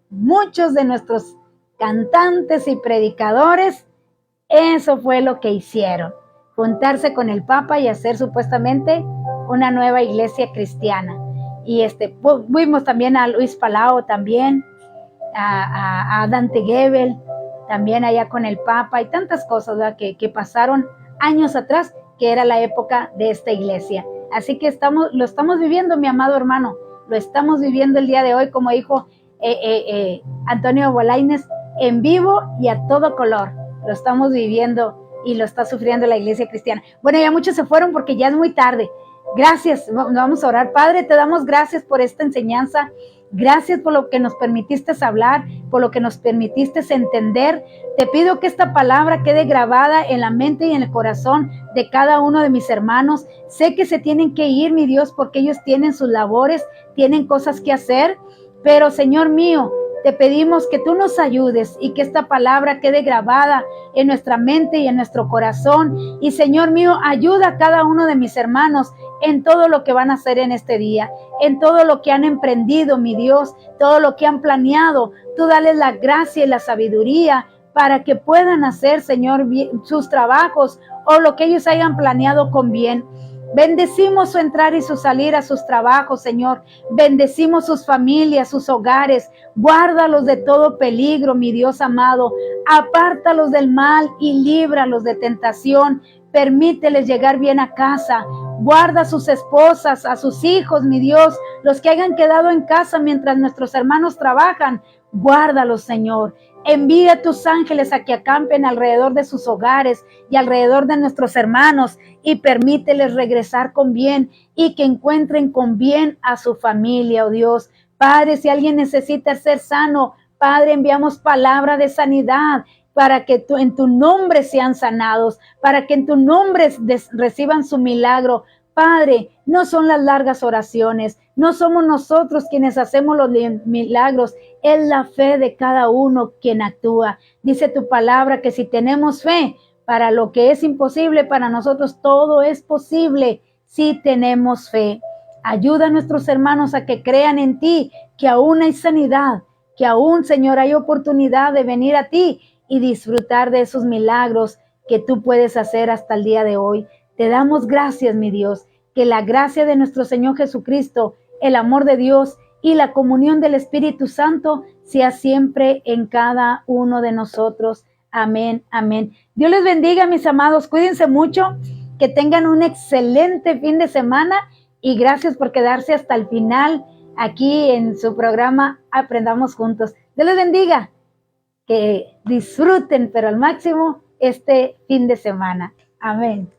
muchos de nuestros cantantes y predicadores. Eso fue lo que hicieron, juntarse con el Papa y hacer supuestamente una nueva iglesia cristiana. Y vimos también a Luis Palau, también a Dante Gebel, también allá con el Papa, y tantas cosas, ¿verdad?, que pasaron años atrás, que era la época de esta iglesia. Así que lo estamos viviendo, mi amado hermano, lo estamos viviendo el día de hoy, como dijo Antonio Bolaines, en vivo y a todo color. Lo estamos viviendo y lo está sufriendo la iglesia cristiana. Bueno, ya muchos se fueron porque ya es muy tarde. Gracias, vamos a orar. Padre, te damos gracias por esta enseñanza. Gracias por lo que nos permitiste hablar, por lo que nos permitiste entender. Te pido que esta palabra quede grabada en la mente y en el corazón de cada uno de mis hermanos. Sé que se tienen que ir, mi Dios, porque ellos tienen sus labores, tienen cosas que hacer, pero Señor mío, te pedimos que tú nos ayudes y que esta palabra quede grabada en nuestra mente y en nuestro corazón. Y Señor mío, ayuda a cada uno de mis hermanos en todo lo que van a hacer en este día, en todo lo que han emprendido, mi Dios, todo lo que han planeado. Tú dales la gracia y la sabiduría para que puedan hacer, Señor, sus trabajos o lo que ellos hayan planeado con bien. Bendecimos su entrar y su salir a sus trabajos, Señor. Bendecimos sus familias, sus hogares. Guárdalos de todo peligro, mi Dios amado. Apártalos del mal y líbralos de tentación. Permíteles llegar bien a casa. Guarda a sus esposas, a sus hijos, mi Dios. Los que hayan quedado en casa mientras nuestros hermanos trabajan. Guárdalos, Señor. Envía a tus ángeles a que acampen alrededor de sus hogares y alrededor de nuestros hermanos y permíteles regresar con bien y que encuentren con bien a su familia, oh Dios. Padre, si alguien necesita ser sano, Padre, enviamos palabra de sanidad para que en tu nombre sean sanados, para que en tu nombre reciban su milagro. Padre, no son las largas oraciones, no somos nosotros quienes hacemos los milagros, es la fe de cada uno quien actúa. Dice tu palabra que si tenemos fe, para lo que es imposible, para nosotros todo es posible si tenemos fe. Ayuda a nuestros hermanos a que crean en ti, que aún hay sanidad, que aún, Señor, hay oportunidad de venir a ti y disfrutar de esos milagros que tú puedes hacer hasta el día de hoy. Te damos gracias, mi Dios, que la gracia de nuestro Señor Jesucristo, el amor de Dios y la comunión del Espíritu Santo sea siempre en cada uno de nosotros. Amén, amén. Dios les bendiga, mis amados. Cuídense mucho, que tengan un excelente fin de semana y gracias por quedarse hasta el final aquí en su programa Aprendamos Juntos. Dios les bendiga, que disfruten, pero al máximo, este fin de semana. Amén.